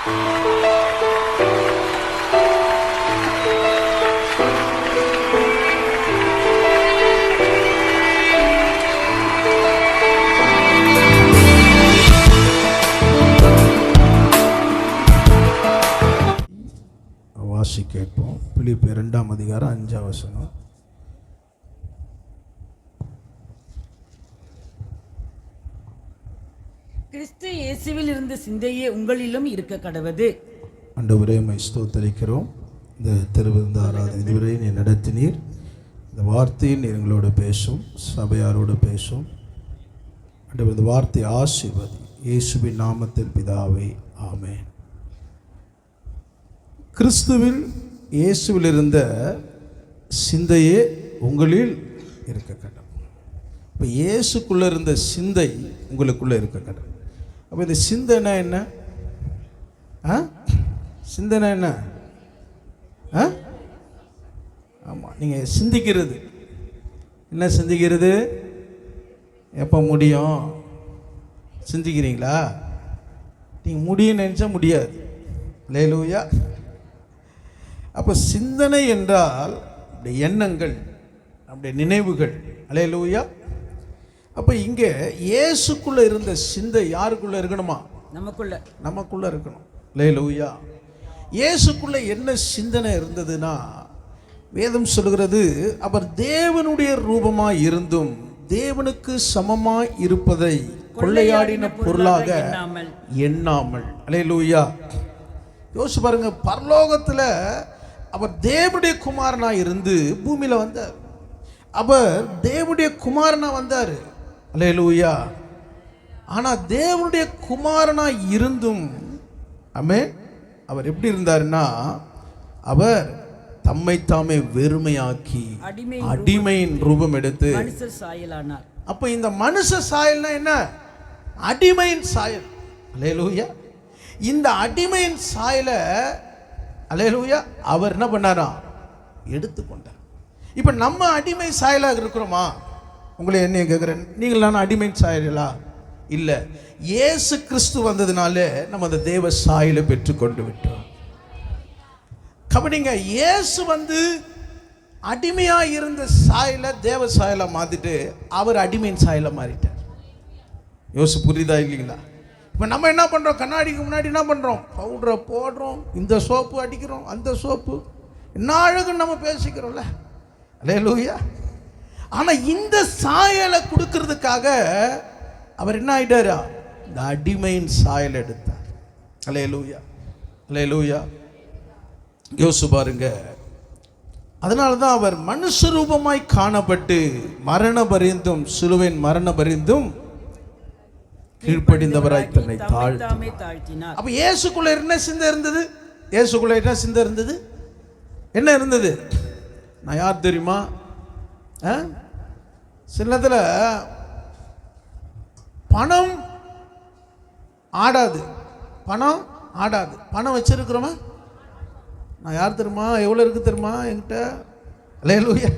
வாசி கேட்போம். பிலிப்பியர் 2ஆம் அதிகாரம் 5ஆம் வசனம். கிறிஸ்து இயேசுவில் இருந்த சிந்தையே உங்களிலும் இருக்க கடவது. ஆண்டவரே, உம்மை ஸ்தோத்திரிக்கிறோம். இந்த திருவிருந்து ஆராதனை இதுவரை நீ நடத்தினீர். இந்த வார்த்தையை நீர் எங்களோடு பேசும், சபையாரோடு பேசும். ஆண்டவர், இந்த வார்த்தை ஆசீர்வதி. இயேசுவின் நாமத்தில் பிதாவே, ஆமென். கிறிஸ்துவில் இயேசுவில் இருந்த சிந்தையே உங்களில் இருக்க கடவுள். இப்போ இயேசுக்குள்ளே இருந்த சிந்தை உங்களுக்குள்ளே இருக்க கடவுள். அப்போ இந்த சிந்தனை என்ன? சிந்தனை என்ன? ஆமாம், நீங்கள் சிந்திக்கிறது. என்ன சிந்திக்கிறது? எப்போ முடியும் சிந்திக்கிறீங்களா? நீங்கள் முடியும்னு நினச்சா முடியாது. அல்லேலூயா. அப்போ சிந்தனை என்றால் நம்முடைய எண்ணங்கள், நம்முடைய நினைவுகள். அல்லேலூயா. அப்போ இங்கே இயேசுக்குள்ளே இருந்த சிந்தை யாருக்குள்ளே இருக்கணுமா? நமக்குள்ளே இருக்கணும். அல்லேலூயா. இயேசுக்குள்ளே என்ன சிந்தனை இருந்ததுன்னா, வேதம் சொல்கிறது, அவர் தேவனுடைய ரூபமாய் இருந்தும் தேவனுக்கு சமமாய் இருப்பதை கொள்ளையாடின பொருளாக எண்ணாமல். அல்லேலூயா. யோசிச்சு பாருங்க, பரலோகத்தில் அவர் தேவனுடைய குமாரனா இருந்து பூமியில் வந்தார். அவர் தேவனுடைய குமாரனா வந்தார். அல்லேலூயா. ஆனால் தேவனுடைய குமாரனா இருந்தும் ஆமென், அவர் எப்படி இருந்தாருன்னா, அவர் தம்மை தாமே வெறுமையாக்கி அடிமையின் ரூபம் எடுத்து மனுஷர் சாயலானார். அப்போ இந்த மனுஷ சாயல்னா என்ன? அடிமையின் சாயல். அல்லேலூயா. இந்த அடிமையின் சாயலை அல்லேலூயா அவர் என்ன பண்ணாராம்? எடுத்துக்கொண்டார். இப்போ நம்ம அடிமை சாயலாக இருக்கிறோமா? உங்களை என்ன கேட்குறேன், நீங்கள் நான் அடிமையின் சாயலா? இல்லை. இயேசு கிறிஸ்து வந்ததுனால நம்ம அந்த தேவ சாயலை பெற்றுக்கொண்டு விட்டோம். கவனிங்க, இயேசு வந்து அடிமையாக இருந்த சாயலை தேவ சாயலை மாற்றிட்டு அவர் அடிமையின் சாயலை மாறிட்டார். யோசு புரியுதா இல்லைங்களா? இப்போ நம்ம என்ன பண்ணுறோம்? கண்ணாடிக்கு முன்னாடி என்ன பண்ணுறோம்? பவுடரை போடுறோம், இந்த சோப்பு அடிக்கிறோம், அந்த சோப்பு, என்ன அழகுன்னு நம்ம பேசிக்கிறோம்ல. அல்லேலூயா. ஆனால் இந்த சாயலை கொடுக்கறதுக்காக அவர் என்ன ஆயிட்டாரா? இந்த அடிமையின் சாயல் எடுத்தார். அல்லேலூயா. அல்லேலூயா. யோசிச்சு பாருங்க. அதனால தான் அவர் மனுஷ ரூபமாய் காணப்பட்டு மரண பரிந்தும், சிலுவையின் மரண பரிந்தும் கீழ்ப்படிந்தவராய் தன்னை தாழ்த்தினார். அப்ப இயேசுக்குள்ள என்ன சிந்தை இருந்தது? இயேசுக்குள்ள என்ன சிந்தை இருந்தது? என்ன இருந்தது? நான் யார் தெரியுமா? சில நேரத்தில் பணம் ஆடாது. பணம் ஆடாது. பணம் வச்சிருக்கிறோமா? நான் யார் தெரியுமா? எவ்வளோ இருக்கு தெரியுமா என்கிட்ட? அல்லேலூயா.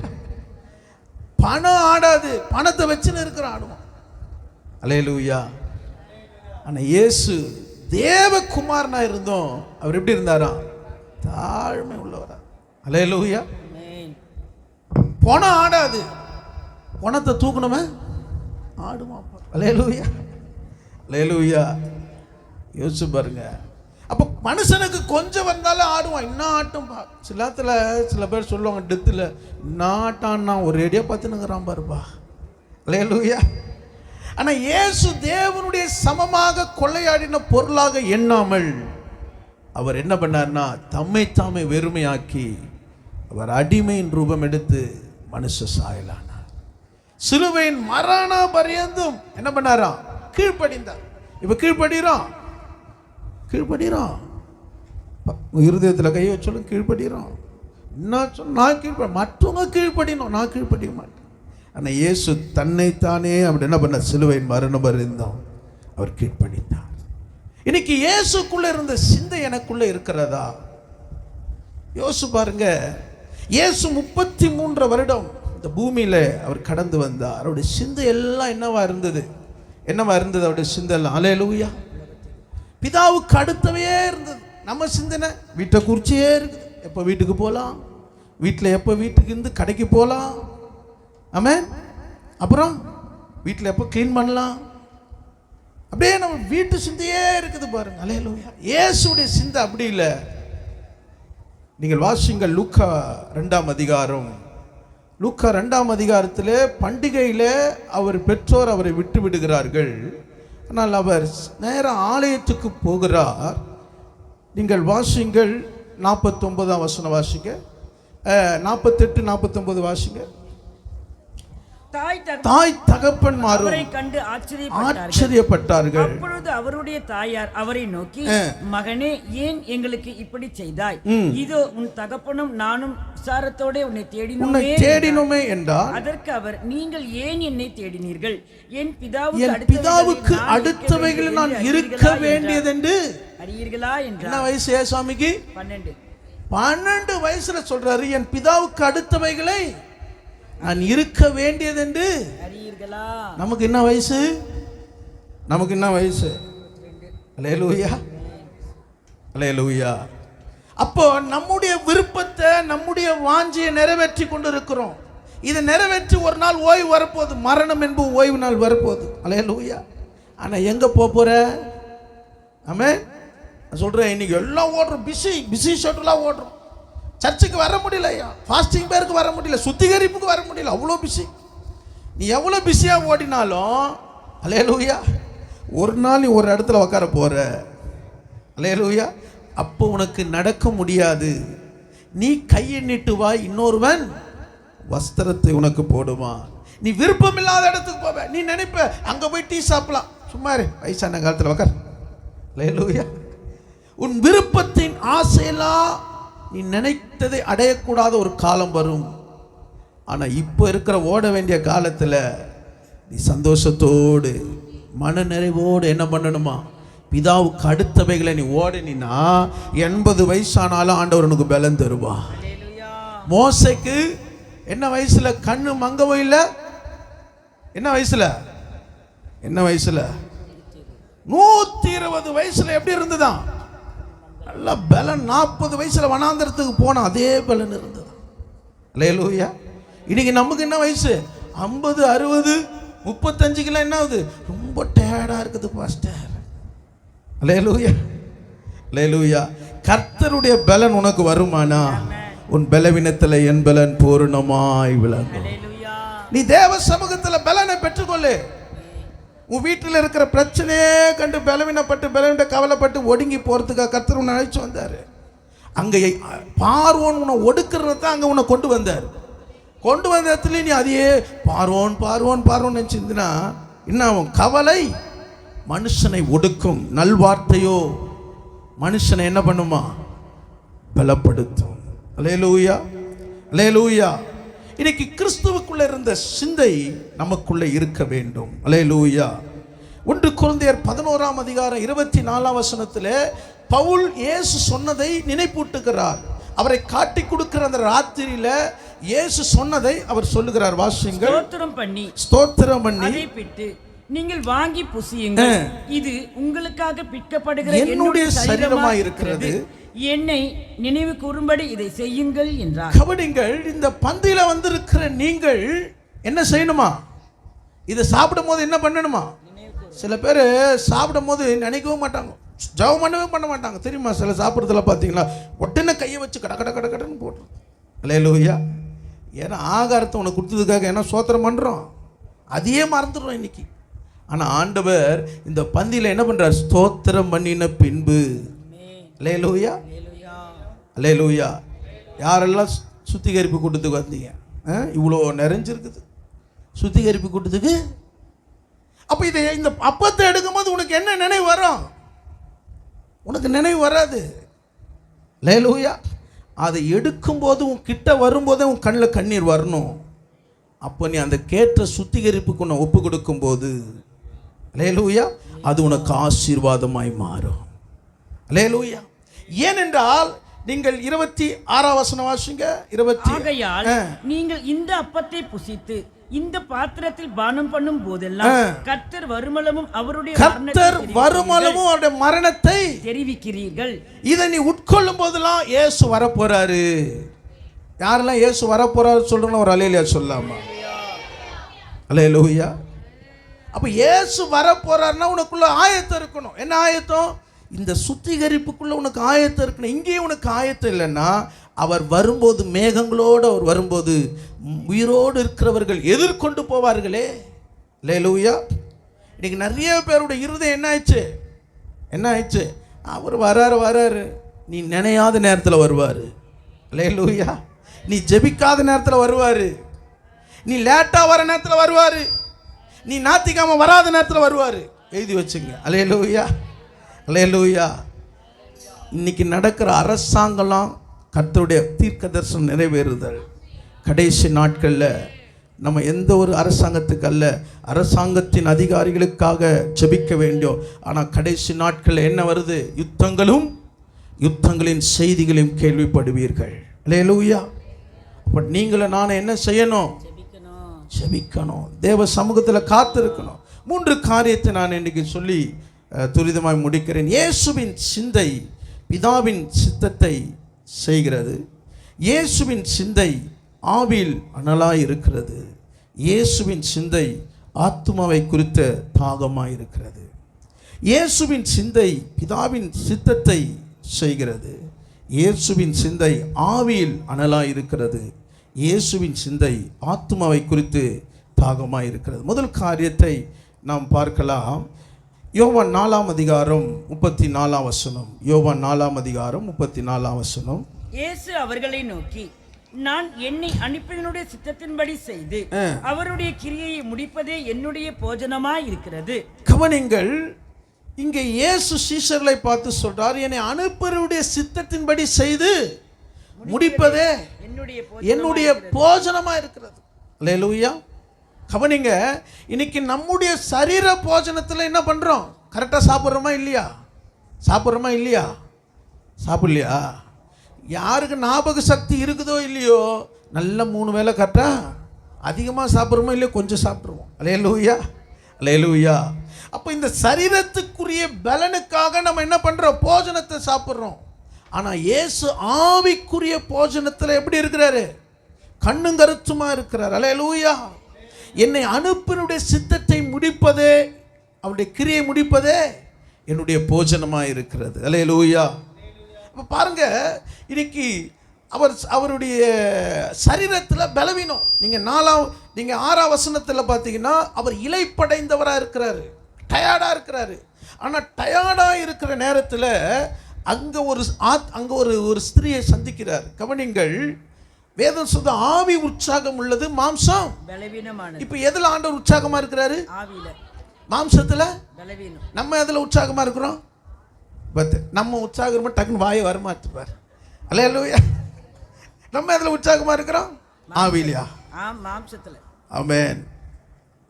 பணம் ஆடாது. பணத்தை வச்சுன்னு இருக்கிறோம், ஆடுவோம். அல்லேலூயா. ஆனால் இயேசு தேவகுமாரனா இருந்தோம். அவர் எப்படி இருந்தாரா? தாழ்மை உள்ளவரா. அல்லேலூயா. பணம் ஆடாது. பணத்தை தூக்கணுமே ஆடுமா? அல்லேலூயா. அல்லேலூயா. யோசிச்சு பாருங்க. அப்போ மனுஷனுக்கு கொஞ்சம் வந்தாலும் ஆடுவான். இன்னும் ஆட்டும். சில நேரத்தில் சில பேர் சொல்லுவாங்க, டெத்தில் நாட்டான்னா ஒரு ரேடியாக பார்த்துனுங்கிறான் பாருப்பா. அல்லேலூயா. ஆனால் இயேசு தேவனுடைய சமமாக கொள்ளையாடின பொருளாக எண்ணாமல் அவர் என்ன பண்ணார்னா, தம்மை தாமே வெறுமையாக்கி அவர் அடிமையின் ரூபம் எடுத்து மனுஷ சாயலானார். சிலுவையின் மரண பரியந்தும் என்ன பண்ணாராம்? கீழ்ப்படிந்தார். இப்ப கீழ்ப்படுகிறோம். இருதயத்தில் கையை வச்சாலும் கீழ்ப்படுகிறோம். நான் மற்றவங்க கீழ்ப்படினோம், நான் கீழ்ப்படிய மாட்டேன். ஆனால் இயேசு தன்னைத்தானே அப்படி என்ன பண்ண? சிலுவையின் மரண பரியந்தம் அவர் கீழ்ப்படிந்தார். இன்னைக்கு இயேசுக்குள்ள இருந்த சிந்தை எனக்குள்ள இருக்கிறதா? யோசிச்சு பாருங்க. இயேசு 33 வருடம் இந்த பூமியில அவர் கடந்து வந்தார். அவருடைய சிந்தை எல்லாம் என்னவா இருந்தது? அவருடைய சிந்தை எல்லாம். அல்லேலூயா. பிதாவுக்கு அடுத்தவையே இருந்தது. நம்ம சிந்தனை வீட்டை குறிச்சியே இருக்குது. எப்போ வீட்டுக்கு போகலாம், வீட்டில் எப்போ வீட்டுக்கு இருந்து கடைக்கு போகலாம், ஆமென், அப்புறம் வீட்டில் எப்போ க்ளீன் பண்ணலாம், அப்படியே நம்ம வீட்டு சிந்தையே இருக்குது பாருங்க. அல்லேலூயா. இயேசுடைய சிந்தை அப்படி இல்லை. நீங்கள் வாசிங்கள் லூக்கா 2ஆம் அதிகாரம். லூக்கா 2ஆம் அதிகாரத்தில் பண்டிகையில் அவர் பெற்றோர் அவரை விட்டு விடுகிறார்கள். ஆனால் அவர் நேரம் ஆலயத்துக்கு போகிறார். நீங்கள் வாசிங்கள் 49ஆம் வசனம் வாசிங்க, 48 49 வாசிங்க. தாய் தகப்பன்மாரும் அவரை கண்டு ஆச்சரியப்பட்டார்கள். அப்பொழுது அவருடைய தாயார் அவரை நோக்கி, மகனே, ஏன் எங்களுக்கு இப்படி செய்தாய்? இதோ உன் தகப்பனும் நானும் விசாரத்தோட உன்னை தேடினோமே என்றார். அதற்கு அவர், நீங்கள் ஏன் என்னை தேடினீர்கள்? என் பிதாவுக்கு அடுத்தவைகளில் நான் இருக்க வேண்டியதென்று அறியீர்களா என்றார். என்ன வயசு ஏசாமிக்கு? 12 வயசுல சொல்றாரு, என் பிதாவுக்கு அடுத்தவைகளை நான் இருக்க வேண்டியதென்று அறியீர்களா. நமக்கு என்ன வயசு? நமக்கு என்ன வயசு? அல்லேலூயா, அல்லேலூயா. அப்போ நம்முடைய விருப்பத்தை, நம்முடைய வாஞ்சியை நிறைவேற்றி கொண்டு இருக்கிறோம். இதை நிறைவேற்றி ஒரு நாள் ஓய்வு வரப்போகுது. மரணம் என்பது ஓய்வு நாள் வரப்போகுது. அல்லேலூயா. ஆனால் எங்கே போகிற? ஆமென். நான் சொல்கிறேன், இன்னைக்கு எல்லாம் ஓடுறோம், பிஸி ஷெட்யூலாக ஓடுறோம். சர்ச்சுக்கு வர முடியல, ஃபாஸ்டிங் பேருக்கு வர முடியல, சுத்திகரிப்புக்கு வர முடியல, அவ்வளோ பிஸி. நீ எவ்வளோ பிஸியாக ஓடினாலும் அல்லேலூயா, ஒரு நாள் நீ ஒரு இடத்துல உட்கார போகிற. அல்லேலூயா. அப்போ உனக்கு நடக்க முடியாது. நீ கையை நீட்டு வா, இன்னொருவன் வஸ்திரத்தை உனக்கு போடுவான். நீ விருப்பம் இல்லாத இடத்துக்கு போவ. நீ நினைப்ப அங்கே போய் டீ சாப்பிடலாம், சும்மா வயசான காலத்தில் உட்கார். அல்லேலூயா. உன் விருப்பத்தின் ஆசையெல்லாம் நீ நினைத்ததை அடையக்கூடாத ஒரு காலம் வரும். ஆனால் இப்போ இருக்கிற ஓட வேண்டிய காலத்தில் நீ சந்தோஷத்தோடு மன நிறைவோடு என்ன பண்ணணுமா? பிதாவுக்கு அடுத்தவைகளை நீ ஓடினா 80 வயசானாலும் ஆண்டவர் உனக்கு பலன் தருவா. மோசைக்கு என்ன வயசுல கண்ணு மங்கவோ இல்லை? என்ன வயசுல? 120 வயசுல எப்படி இருந்துதான்? நல்ல பலன். 40 வயசுல வனாந்தரத்துக்கு போன அதே பலன் இருந்தது. அல்லேலூயா. இன்னைக்கு நமக்கு என்ன வயசு? 50 60 35 என்ன ஆகுது? ரொம்ப டயர்டா இருக்குது பாஸ்டர். அல்லேலூயா, அல்லேலூயா. கர்த்தருடைய பலன் உனக்கு வருமானா, உன் பலவீனத்தில் என் பலன் பூர்ணமாய் விளங்கும். நீ தேவ சமூகத்தில் பலனை பெற்றுக்கொள்ளு. உன் வீட்டில் இருக்கிற பிரச்சனையே கண்டு பலவீனப்பட்டு கவலைப்பட்டு ஒடுங்கி போகிறதுக்காக கர்த்தர் உன்னை அழைச்சி வந்தார். அங்கே பார்வோன் உன்னை ஒடுக்கிறத தான் அங்கே உன்னை கொண்டு வந்தார். கொண்டு வந்த இடத்துல நீ அதையே பார்வோன் நினச்சிருந்தா என்ன ஆகும்? கவலை மனுஷனை ஒடுக்கும், நல்வார்த்தையோ மனுஷனை என்ன பண்ணுமா? பலப்படுத்தும். அல்லேலூயா, அல்லேலூயா. இன்னைக்கு கிறிஸ்துவுக்குள்ள இருந்த சிந்தை நமக்குள்ள இருக்க வேண்டும். அல்லேலூயா. 1 கொரிந்தியர் 11ஆம் அதிகாரம் 24ஆம் வசனத்திலே பவுல் இயேசு சொன்னதை நினைப்பூட்டுகிறார். அவரை காட்டி கொடுக்கிற அந்த ராத்திரியில இயேசு சொன்னதை அவர் சொல்லுகிறார். வாசியுங்கள். ஸ்தோத்திரம் பண்ணி அதை பிட்டு நீங்கள் வாங்கி புசியுங்கள், இது உங்களுக்காக பிற்கப்படுகிற என்னுடைய சரீரமாய் இருக்கிறது, என்னை நினைவு கூறும்படி இதை செய்யுங்கள் என்றார். கவனிங்கள், இந்த பந்தியில வந்திருக்கிற நீங்கள் என்ன செய்யணுமா? இதை சாப்பிடும் போது என்ன பண்ணணுமா? சில பேர் சாப்பிடும் போது நினைக்கவும் மாட்டாங்க, ஜெபம் பண்ண மாட்டாங்க. தெரியுமா? சில சாப்பிட்றதுல பார்த்தீங்களா, உடனே கையை வச்சு கடன்னு போட்டுரும். அல்லேலூயா. ஏன்னா ஆகாரத்தை உனக்கு கொடுத்ததுக்காக என்ன சோத்திரம் பண்ணுறோம், அதையே மறந்துடுறோம் இன்னைக்கு. ஆனால் ஆண்டவர் இந்த பந்தியில் என்ன பண்ணுறார்? ஸ்தோத்திரம் பண்ணின பின்பு. அல்லேலூயா, அல்லேலூயா. யாரெல்லாம் சுத்திகரிப்பு கூட்டத்துக்கு வந்தீங்க? இவ்வளோ நிறைஞ்சிருக்குது சுத்திகரிப்பு கூட்டத்துக்கு. அப்போ இந்த அப்பத்தை எடுக்கும்போது உனக்கு என்ன நினைவு வரும்? உனக்கு நினைவு வராது. அல்லேலூயா. அதை எடுக்கும்போது உன் கிட்ட வரும்போதே உன் கண்ணில் கண்ணீர் வரணும். அப்போ நீ அந்த கேட்ட சுத்திகரிப்புக்கு உன்னை ஒப்பு கொடுக்கும்போது அல்லேலூயா, அது உனக்கு ஆசீர்வாதமாய் மாறும். அல்லேலூயா. ஏனென்றால் நீங்கள் 26ஆம் வசனம் வாசிங்க. ஆகையால் நீங்கள் இந்த அப்பத்தை புசித்து இந்த பாத்திரத்தில் பானம் பண்ணும் போதெல்லாம் கர்த்தர் வருமளவும் அவருடைய மரணத்தை தெரிவிக்கிறீர்கள். இதை நீ உட்கொள்ளும் போதெல்லாம் இயேசு வரப்போறாரு. யாரெல்லாம் இயேசு வரப்போறாரு சொல்றோம் ஒரு அல்லேலூயா சொல்லாமா? அல்லேலூயா. அப்ப இயேசு வரப்போறாருன்னா உனக்குள்ள ஆயத்தம் இருக்கணும். என்ன ஆயத்தம்? இந்த சுத்திகரிப்புக்குள்ள உனக்கு ஆயத்தம் இருக்கணும். இங்கேயும் உனக்கு ஆயத்தம் இல்லைன்னா அவர் வரும்போது மேகங்களோடு அவர் வரும்போது உயிரோடு இருக்கிறவர்கள் எதிர்கொண்டு போவார்களே. அல்லேலூயா. இன்னைக்கு நிறைய பேருடைய இருதயம் என்ன ஆயிடுச்சு? அவர் வராரு, நீ நினையாத நேரத்தில் வருவார். அல்லேலூயா. நீ ஜெபிக்காத நேரத்தில் வருவார். நீ லேட்டாக வர நேரத்தில் வருவார். நீ நாத்திக்காம வராத நேரத்தில் வருவார். எழுதி வச்சுங்க. அல்லேலூயா, அல்லேலூயா. இன்னைக்கு நடக்கிற அரசாங்கம்லாம் கர்த்தருடைய தீர்க்க தரிசனம் நிறைவேறுதல். கடைசி நாட்களில் நம்ம எந்த ஒரு அரசாங்கத்துக்கு அல்ல, அரசாங்கத்தின் அதிகாரிகளுக்காக ஜெபிக்க வேண்டும். ஆனால் கடைசி நாட்களில் என்ன வருது? யுத்தங்களின் செய்திகளையும் கேள்விப்படுவீர்கள். அல்லேலூயா. அப்போ நீங்களும் நானும் என்ன செய்யணும்? ஜெபிக்கணும். தேவ சமூகத்தில் காத்திருக்கணும். 3 காரியத்தை நான் இன்றைக்கு சொல்லி துரிதமாய் முடிக்கிறேன். இயேசுவின் சிந்தை பிதாவின் சித்தத்தை செய்கிறது. இயேசுவின் சிந்தை ஆவியில் அனலாய் இருக்கிறது. இயேசுவின் சிந்தை ஆத்துமாவை குறித்த தாகமாய் இருக்கிறது. இயேசுவின் சிந்தை பிதாவின் சித்தத்தை செய்கிறது. இயேசுவின் சிந்தை ஆவியில் அனலாய் இருக்கிறது. இயேசுவின் சிந்தை ஆத்துமாவை குறித்து தாகமாய் இருக்கிறது. முதல் காரியத்தை நாம் பார்க்கலாம். யோவான் 4ஆம் அதிகாரம் 34ஆம் வசனம். யோவான் 4ஆம் அதிகாரம் 34ஆம் வசனம். இயேசு அவர்களை நோக்கி, நான் என்னை அனுப்பியவனுடைய சித்தத்தின்படி செய்து அவருடைய கிரியையை முடிப்பதே என்னுடைய போஜனமாய் இருக்கிறது. கவனிங்கள், இங்கே இயேசு சீஷர்களை பார்த்து சொல்றார், என்னை அனுப்பியவருடைய சித்தத்தின்படி செய்து முடிப்பதே என்னுடைய போஜனமா இருக்கிறது. அல்லேலூயா. கவனிங்க, இன்னைக்கு நம்முடைய சரீர போஜனத்தில் என்ன பண்றோம்? கரெக்டாக சாப்பிட்றோமா இல்லையா? சாப்பிடலையா? யாருக்கு ஞாபக சக்தி இருக்குதோ இல்லையோ, நல்ல 3 வேளை கரெக்டாக அதிகமாக சாப்பிட்றோமோ இல்லையோ, கொஞ்சம் சாப்பிட்ருவோம். அல்லேலூயா, அல்லேலூயா. அப்போ இந்த சரீரத்துக்குரிய பலனுக்காக நம்ம என்ன பண்ணுறோம்? போஜனத்தை சாப்பிட்றோம். ஆனால் இயேசு ஆவிக்குரிய போஜனத்தில் எப்படி இருக்கிறாரு? கண்ணும் கருத்துமா இருக்கிறார். அல்லேலூயா. என்னை அனுப்பினுடைய சித்தத்தை முடிப்பதே, அவருடைய கிரியை முடிப்பதே என்னுடைய போஜனமாக இருக்கிறது. அல்லேலூயா. இப்போ பாருங்க, இன்னைக்கு அவருடைய சரீரத்தில் பலவீனம். நீங்கள் 6ஆம் வசனத்தில் பார்த்தீங்கன்னா அவர் இளைப்படைந்தவராக இருக்கிறாரு, டயர்டாக இருக்கிறாரு. ஆனால் டயர்டாக இருக்கிற நேரத்தில் அங்கே ஒரு ஸ்திரியை சந்திக்கிறார். கவனிங்கள், வேதம் சொல்ற ஆவி உற்சாகம் உள்ளது, மாம்சம் பலவீனமானது. இப்போ எதுல ஆண்டவர் உற்சாகமா இருக்கிறாரு? ஆவியில. மாம்சத்துல பலவீனம். நம்ம எதுல உற்சாகமா இருக்கிறோம்? நம்ம உற்சாகமா டக்குன்னு வாயை வரமாட்டுப்பார். அல்லேலூயா. நம்ம எதுல உற்சாகமா இருக்கிறோம்? ஆவியிலையா? மாம்சத்துல. ஆமென்.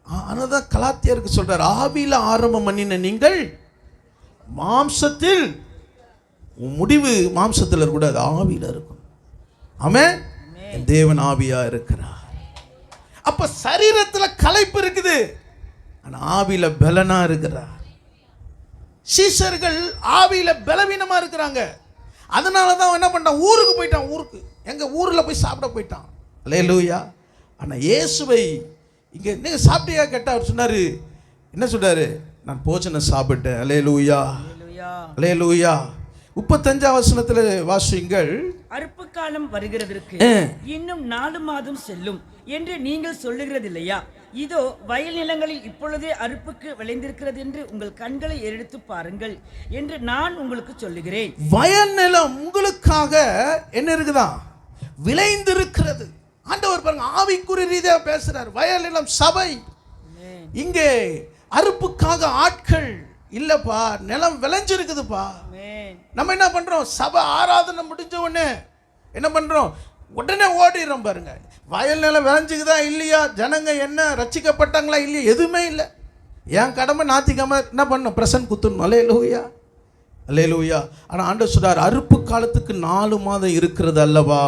ஆனதான் கலாத்தியருக்கு சொல்றார், ஆவியில ஆரம்பம் பண்ணின நீங்கள் மாம்சத்தில், முடிவு மாம்சத்தில் இருக்கக்கூடாது, ஆவியில இருக்கும். ஆமென். தேவன் ஆவியா இருக்கிறார். அப்ப சரீரத்துல களைப்பு இருக்குது, ஆனா ஆவியில பலனா இருக்கிறார். சீஷர்கள் ஆவியில பலவீனமா இருக்கிறாங்க. அதனாலதான் என்ன பண்ணான்? ஊருக்கு போயிட்டான். எங்க ஊர்ல போய் சாப்பிட போயிட்டான். அல்லேலூயா. ஆனா இயேசுவை இங்க நீங்க சாப்பிட்டியா கேட்டா அவர் சொன்னாரு, என்ன சொல்றாரு? நான் போஜனம் சாப்பிட்டேன். அல்லேலூயா, அல்லேலூயா. 35ஆம் வசனத்தில் வாசியுங்கள். அறுப்பு காலம் வருகிறதற்கு இன்னும் 4 மாதம் செல்லும் என்று நீங்கள் சொல்லுகிறது இல்லையா? இதோ வயல் நிலங்களில் இப்பொழுதே அறுப்புக்கு விளைந்திருக்கிறது என்று உங்கள் கண்களை எடுத்து பாருங்கள் என்று நான் உங்களுக்கு சொல்லுகிறேன். வயல் நிலம் உங்களுக்காக என்ன இருக்குதா? விளைந்திருக்கிறது. ஆண்டவர் பாருங்க, ஆவிக்குரிய ரீதியா பேசுறார். வயல் நிலம் சபை. இங்கே அறுப்புக்காக ஆட்கள் இல்லப்பா, நிலம் விளைஞ்சிருக்குதுப்பா. நம்ம என்ன பண்றோம்? சபை ஆராதனை முடிஞ்ச உடனே என்ன பண்றோம்? உடனே ஓடிடுறோம். பாருங்க, வயல் நிலம் விளைஞ்சுக்குதா இல்லையா, ஜனங்க என்ன ரட்சிக்கப்பட்டாங்களா இல்லையா, எதுவுமே இல்லை. என் கடமை நாத்திக்காம என்ன பண்ணணும்? பிரசன் குத்தணும். அல்லேலூயா, அல்லேலூயா. ஆனால் ஆண்டவர் சொல்றார், அறுப்பு காலத்துக்கு 4 மாதம் இருக்கிறது அல்லவா?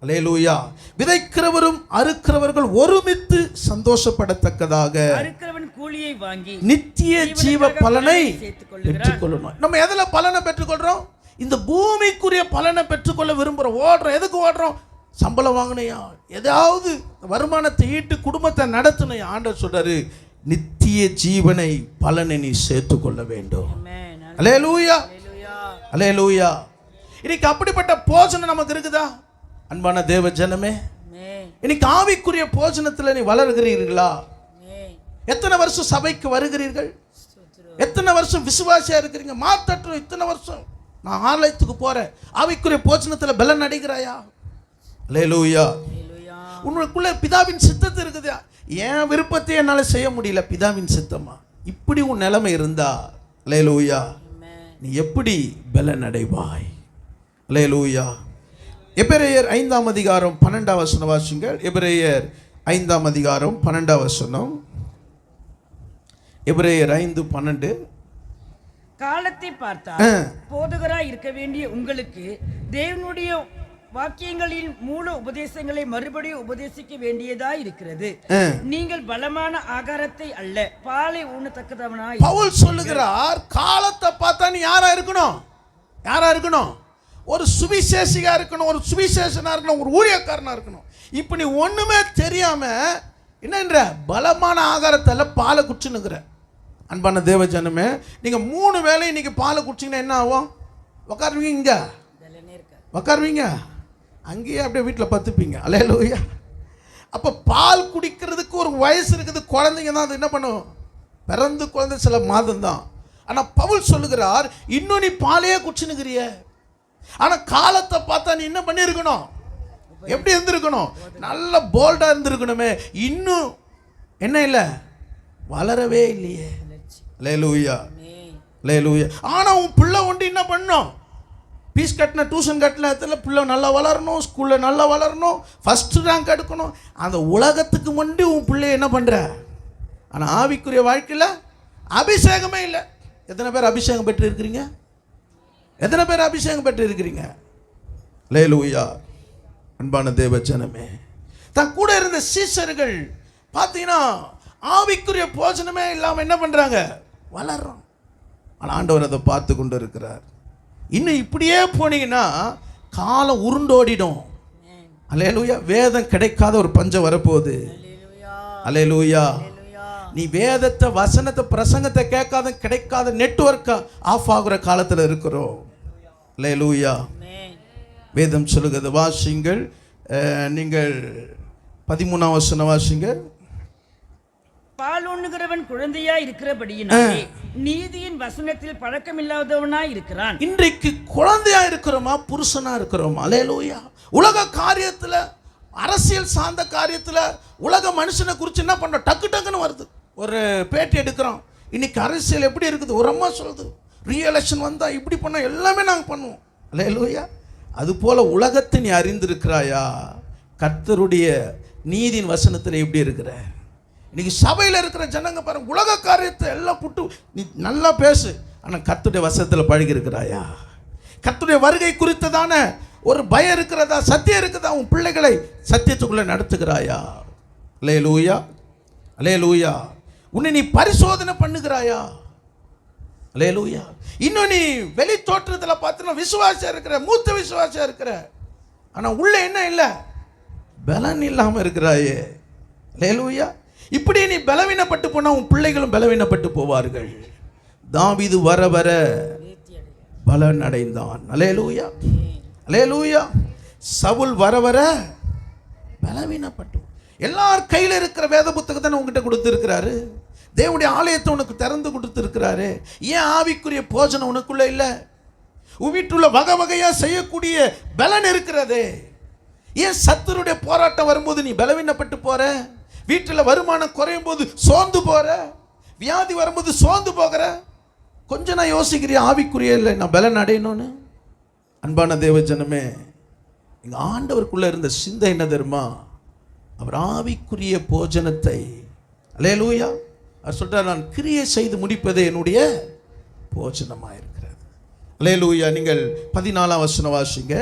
அல்லேலூயா. விதைக்கிறவரும் அறுக்கிறவர்கள் ஒருமித்து சந்தோஷப்படத்தக்கதாக அறுக்கிறவன் கூலியை வாங்கி நித்திய ஜீவ பலனை பெற்றுக்கொள்ளணும். நம்ம எதுல பலனை பெற்றுக்கொள்றோம்? இந்த பூமிக்குரிய பலனை பெற்றுக்கொள்ள விரும்புறோம். ஓடுறோம். எதுக்கு ஓடுறோம்? சம்பளம் வாங்கினையா, ஏதாவது வருமானத்தை ஈட்டு குடும்பத்தை நடத்தினையா. ஆண்டவர் சொல்றாரு, நித்திய ஜீவனை பலனை நீ சேர்த்துக்கொள்ள வேண்டும். அல்லேலூயா, அல்லேலூயா. இன்னைக்கு அப்படிப்பட்ட போஜனம் நமக்கு இருக்குதா? அன்பான தேவ ஜனமே, இன்னைக்கு ஆவிக்குரிய போஜனத்தில் நீ வளர்கிறீர்களா? எத்தனை வருஷம் சபைக்கு வருகிறீர்கள்? எத்தனை வருஷம் விசுவாசியா இருக்கிறீங்க? மாத்தட்டும். இத்தனை வருஷம் நான் ஆலயத்துக்கு போறேன், ஆவிக்குரிய போஜனத்தில் பலன் அடைகிறாயா? அல்லேலூயா. உங்களுக்குள்ள பிதாவின் சித்தத்தை இருக்குதா? என் விருப்பத்தை என்னால செய்ய முடியல, பிதாவின் சித்தமா? இப்படி உன் நிலைமை இருந்தா அல்லேலூயா, நீ எப்படி பலன் அடைவாய்? அல்லேலூயா. எபிரேயர் 5ஆம் அதிகாரம் 12ஆம் வசனம் வாசிங்கள். எபிரேயர் 5ஆம் அதிகாரம் 12ஆம் வசனம். எபிரேயர் 5:12. காலத்தை பார்த்தால் போதகராய் இருக்க வேண்டிய உங்களுக்கு தேவனுடைய வாக்கியங்களின் மூல உபதேசங்களை மறுபடியும் உபதேசிக்க வேண்டியதா இருக்கிறது. நீங்கள் பலமான ஆகாரத்தை அல்ல, பாலை ஊனத்தக்கதவனாய். பவுல் சொல்லுகிறார், காலத்தை பார்த்தா நீ யாரா இருக்கணும்? யாரா இருக்கணும்? ஒரு சுவிசேஷியா இருக்கணும், ஒரு சுவிசேஷனா இருக்கணும், ஒரு ஊழியக்காரனா இருக்கணும். இப்ப நீ ஒண்ணுமே தெரியாம என்னன்ற பலமான ஆகாரத்தை அல்ல, பாலை குடிச்சுன்னுக்கிற. அன்பான தேவ ஜனமே, நீங்க 3 வேளை இன்னைக்கு பாலை குடிச்சிங்கன்னா என்ன ஆகும்? உட்காருவீங்க, இங்க உட்காருவீங்க, அங்கேயே அப்படியே வீட்டில் பத்துப்பீங்க. அல்லேலூயா. அப்போ பால் குடிக்கிறதுக்கு ஒரு வயசு இருக்குது. குழந்தைங்க தான் அது என்ன பண்ணும்? பிறந்து குழந்தை சில மாதம் தான். ஆனால் பவுல் சொல்லுகிறார், இன்னும் நீ பாலையே குடிச்சுன்னுக்கிறிய. ஆனால் காலத்தை பார்த்தா நீ என்ன பண்ணியிருக்கணும்? எப்படி இருந்திருக்கணும்? நல்ல போல்டாக இருந்திருக்கணுமே. இன்னும் என்ன இல்லை, வளரவே இல்லையே. அல்லேலூயா, அல்லேலூயா. ஆனால் உன் பிள்ளை ஒன்று என்ன பண்ணணும்? ஃபீஸ் கட்டின, டியூஷன் கட்டின இடத்துல பிள்ளை நல்லா வளரணும், ஸ்கூலில் நல்லா வளரணும், ஃபஸ்ட்டு ரேங்க் எடுக்கணும். அந்த உலகத்துக்கு முன்னாடி உன் பிள்ளை என்ன பண்ணுற? ஆனால் ஆவிக்குரிய வாழ்க்கையில் அபிஷேகமே இல்லை. எத்தனை பேர் அபிஷேகம் பெற்று இருக்கிறீங்க? எத்தனை பேர் அபிஷேகம் பெற்று இருக்கிறீங்க? அல்லேலூயா. அன்பான தேவ ஜனமே, தன் கூட இருந்த சீஷர்கள் பார்த்தீங்கன்னா ஆவிக்குரிய போஜனமே இல்லாமல் என்ன பண்ணுறாங்க? வளர்றோம். ஆனால் ஆண்டவர் அதை பார்த்து கொண்டு இருக்கிறார். இன்னும் இப்படியே போனீங்கன்னா காலம் உருண்டோடிடும். அல்லேலூயா. வேதம் கிடைக்காத ஒரு பஞ்சம் வரப்போகுது. அல்லேலூயா. நீ வேதத்தை, வசனத்தை, பிரசங்கத்தை கேட்காத, கிடைக்காத நெட்வொர்க் ஆஃப் ஆகுற காலத்தில் இருக்கிறோம். அல்லேலூயா. வேதம் சொல்லுகிறது, வாசிங்கள். நீங்கள் 13ஆம் வசனம் வாசிங்க. பால் உண்ணுகிறவன் குழந்தையா இருக்கிறபடியினாலே நீதியின் வசனத்தில் பழக்கமில்லாதவனாய் இருக்கிறான். இன்றைக்கு குழந்தையா இருக்கிறோமா, புருஷனா இருக்கிறோமா? அல்லேலூயா. உலக காரியத்துல, அரசியல் சார்ந்த காரியத்துல, உலக மனுஷனை குறித்து என்ன பண்றோம்? டக்கு டக்குன்னு வருது. ஒரு பேட்டி எடுக்கிறோம், இன்னைக்கு அரசியல் எப்படி இருக்குது? ஒரு அம்மா சொல்லுது, ரீஎலெக்ஷன் வந்தா இப்படி பண்ண, எல்லாமே நாங்கள் பண்ணுவோம். அல்லேலூயா. அது போல உலகத்தை நீ அறிந்திருக்கிறாயா? கர்த்தருடைய நீதியின் வசனத்தில் எப்படி இருக்கிற? இன்னைக்கு சபையில் இருக்கிற ஜனங்க பாருங்க, உலக காரியத்தை எல்லாம் புட்டு நீ நல்லா பேசு, ஆனால் கர்த்தருடைய வசனத்தில் பழகி இருக்கிறாயா? கர்த்தருடைய வருகை குறித்ததான ஒரு பயம் இருக்கிறதா? சத்தியம் இருக்குதா? உன் பிள்ளைகளை சத்தியத்துக்குள்ளே நடத்துகிறாயா? அல்லேலூயா, அல்லேலூயா. உன்னை நீ பரிசோதனை பண்ணுகிறாயா? அல்லேலூயா. இன்னும் நீ வெளி தோற்றத்தில் பார்த்தீங்கன்னா விசுவாசியா இருக்கிற, மூத்த விசுவாசியா இருக்கிற, ஆனால் உள்ள என்ன இல்லை? பலன் இல்லாமல் இருக்கிறாயே. அல்லேலூயா. இப்படி நீ பலவீனப்பட்டு போனா உன் பிள்ளைகளும் பலவீனப்பட்டு போவார்கள். தாவீது வர வர பலன் அடைந்தான். அல்லேலூயா, அல்லேலூயா. சவுல் வர வர பலவீனப்பட்டு, எல்லார் கையில் இருக்கிற வேத புத்தகத்தை உங்ககிட்ட கொடுத்துருக்கிறாரு. தேவனுடைய ஆலயத்தை உனக்கு திறந்து கொடுத்துருக்கிறாரு. ஏன் ஆவிக்குரிய போஜனம் உனக்குள்ள இல்லை? உன் வீட்டுள்ள வகை வகையா செய்யக்கூடிய பலன் இருக்கிறதே. ஏன் சத்துருடைய போராட்டம் வரும்போது நீ பலவீனப்பட்டு போற? வீட்டில் வருமானம் குறையும் போது சோர்ந்து போற, வியாதி வரும்போது சோர்ந்து போகிற. கொஞ்சம் நான் யோசிக்கிறியா ஆவிக்குரிய இல்லை நான் பலன் அடையணும்னு? அன்பான தேவ ஜனமே, எங்கள் ஆண்டவருக்குள்ள இருந்த சிந்தை என்ன தெரியுமா? அவர் ஆவிக்குரிய போஜனத்தை, அல்லேலூயா, அவர் சொல்றார், நான் கிரியை செய்து முடிப்பதே என்னுடைய போஜனமாக இருக்கிறது. அல்லேலூயா. நீங்கள் 14ஆம் வசனம் வாசிங்க.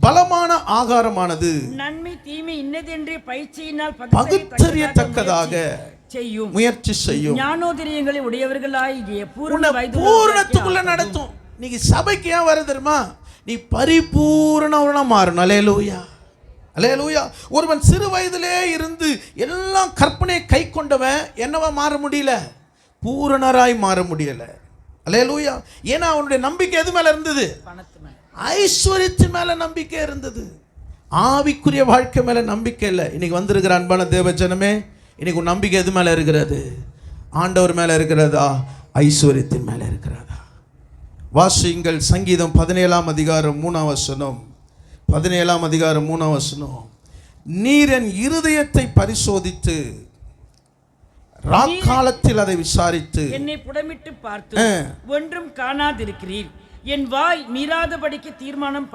பலமான ஆகாரமானது நன்மை தீமை இன்னதென்று பயிற்சியினால் பகுத்தறியத்தக்கதாக செய்யும், முயற்சி செய்யும். ஞானோதரியங்களை உடையவர்களாகிய பூரணத்துக்குள்ள நடத்தும். நீங்க சபைக்கு ஏன் வர தெரியுமா? நீ பரிபூரணவனா மாறணும். அல்லேலூயா, அல்லேலூயா. ஒருவன் சிறு வயதிலே இருந்து எல்லாம் கற்பனையை கை கொண்டவன் என்னவா மாற முடியல? பூரணராய் மாற முடியல. அல்லேலூயா. ஏன்னா அவனுடைய நம்பிக்கை எது மேல இருந்தது? ஐஸ்வர்யத்தின் மேல நம்பிக்கை இருந்தது. ஆவிக்குரிய வாழ்க்கை மேல நம்பிக்கை இல்லை. இன்னைக்கு வந்திருக்கிற அன்பான தேவஜனமே, இன்னைக்கு உன் நம்பிக்கை எது மேல இருக்கிறது? ஆண்டவர் மேல இருக்கிறதா? ஐஸ்வர்யத்தின் மேல இருக்கிறதா? வாசியுங்கள் சங்கீதம் 17ஆம் அதிகாரம் 3ஆம் வசனம். 17ஆம் அதிகாரம் 3ஆம் வசனம். நீர் என் இருதயத்தை பரிசோதித்து ராக்காலத்தில் அதை விசாரித்து என்னை புடமிட்டு பார்த்து ஒன்றும் காணாதிருக்கிறீர். என் வாய் மீறாதபடிக்கு தீர்மானம்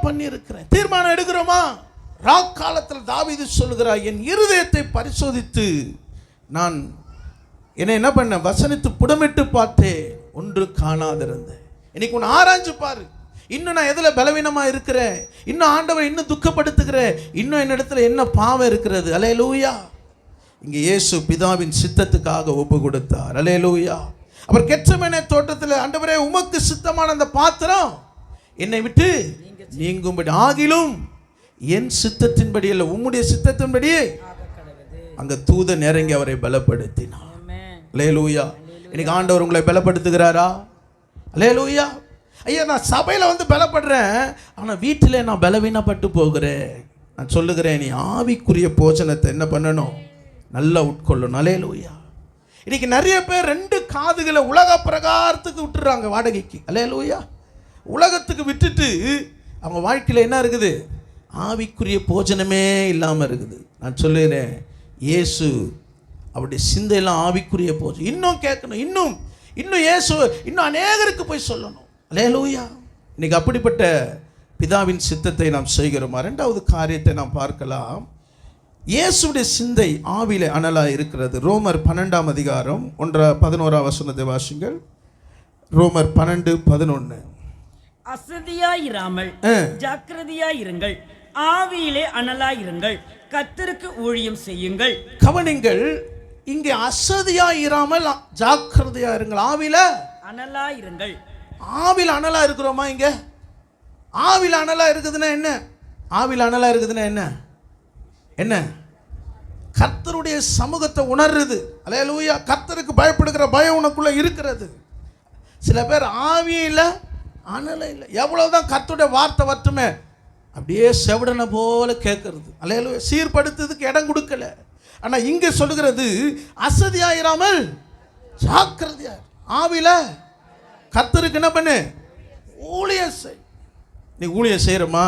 பண்ணி இருக்கிறேன். தீர்மானம் எடுக்கிறோமா? ராக்காலத்தில் தாவீது சொல்லுகிறார், என் இருதயத்தை பரிசோதித்து நான் என்ன பண்ண வசனித்து புடமிட்டு பார்த்தேன், ஒன்று காணாதிருந்தேன். இன்னைக்கு உன்னை ஆராய்ஞ்சு பாரு. இன்னும் நான் எதில் பலவீனமாக இருக்கிறேன், இன்னும் ஆண்டவர் இன்னும் துக்கப்படுத்துகிறேன், இன்னும் என்னிடத்துல என்ன பாவம் இருக்கிறது. அல்லேலூயா. இங்கே இயேசு பிதாவின் சித்தத்துக்காக ஒப்பு கொடுத்தார். அல்லேலூயா. அவர் கெத்செமனே தோட்டத்தில், ஆண்டவரே உமக்கு சித்தமான அந்த பாத்திரம் என்னை விட்டு நீங்கும்படி, ஆகிலும் என் சித்தத்தின்படி அல்ல உம்முடைய சித்தத்தின்படியே அங்க தூதன் இறங்கி அவரை பலப்படுத்தினார். அல்லேலூயா. இன்னைக்கு ஆண்டவர் உங்களை பலப்படுத்துகிறாரா? அல்லேலூயா. ஐயா, நான் சபையில் வந்து பலப்படுறேன், ஆனால் வீட்டில் நான் பலவீனப்பட்டு போகிறேன். நான் சொல்லுகிறேன், நீ ஆவிக்குரிய போஜனத்தை என்ன பண்ணணும்? நல்லா உட்கொள்ளணும். அல்லேலூயா. இன்னைக்கு நிறைய பேர் 2 காதுகளை உலக பிரகாரத்துக்கு விட்டுறாங்க வாடகைக்கு. அல்லேலூயா. உலகத்துக்கு விட்டுட்டு அவங்க வாழ்க்கையில் என்ன இருக்குது? ஆவிக்குரிய போஜனமே இல்லாமல் இருக்குது. நான் சொல்லுகிறேன், இயேசு அவருடைய சிந்தையெல்லாம் ஆவிக்குரிய போஜனம். இன்னும் கேட்கணும், இன்னும் இயேசு இன்னும் அநேகருக்கு போய் சொல்லணும். அல்லேலூயா. இன்னைக்கு அப்படிப்பட்ட பிதாவின் சித்தத்தை நாம் செய்கிறோமா? 2வது காரியத்தை நாம் பார்க்கலாம். இயேசுடைய சிந்தை ஆவிலே அனலா இருக்கிறது. ரோமர் 12ஆம் அதிகாரம் 11ஆம் வசனத்தை வாசிங்கள். ரோமர் 12:11. அசதியாயிராமல் ஜாக்கிரதையாயிருங்கள், ஆவியிலே அனலாயிருங்கள், கர்த்தருக்கு ஊழியம் செய்யுங்கள். கவனிங்கள், இங்கே அசதியாயிராமல் ஜாக்கிரதையாயிருங்கள், ஆவியில அனலாயிருங்கள். ஆவில அனலா இருக்கிறோமா? இங்க ஆவில அனலா இருக்குதுன்னா என்ன? ஆவில அனலா இருக்குதுன்னா என்ன? என்ன? கர்த்தருடைய சமூகத்தை உணர்றது. அல்லேலூயா. கர்த்தருக்கு பயப்படுகிற பயம் உனக்குள்ள இருக்கிறது. சில பேர் ஆவியில அனல இல்லை. எவ்வளவுதான் கர்த்தருடைய வார்த்தை வரட்டுமே, அப்படியே செவிடனை போல கேட்கறது. அல்லேலூயா. சீர்படுத்துறதுக்கு இடம் கொடுக்கல. ஆனா இங்க சொல்லுகிறது, அசதியாயிராமல் ஜாக்கிரதையா ஆவில கர்த்தருக்கு என்ன பண்ணு? ஊழியம் செய். நீ ஊழியம் செய்யறமா?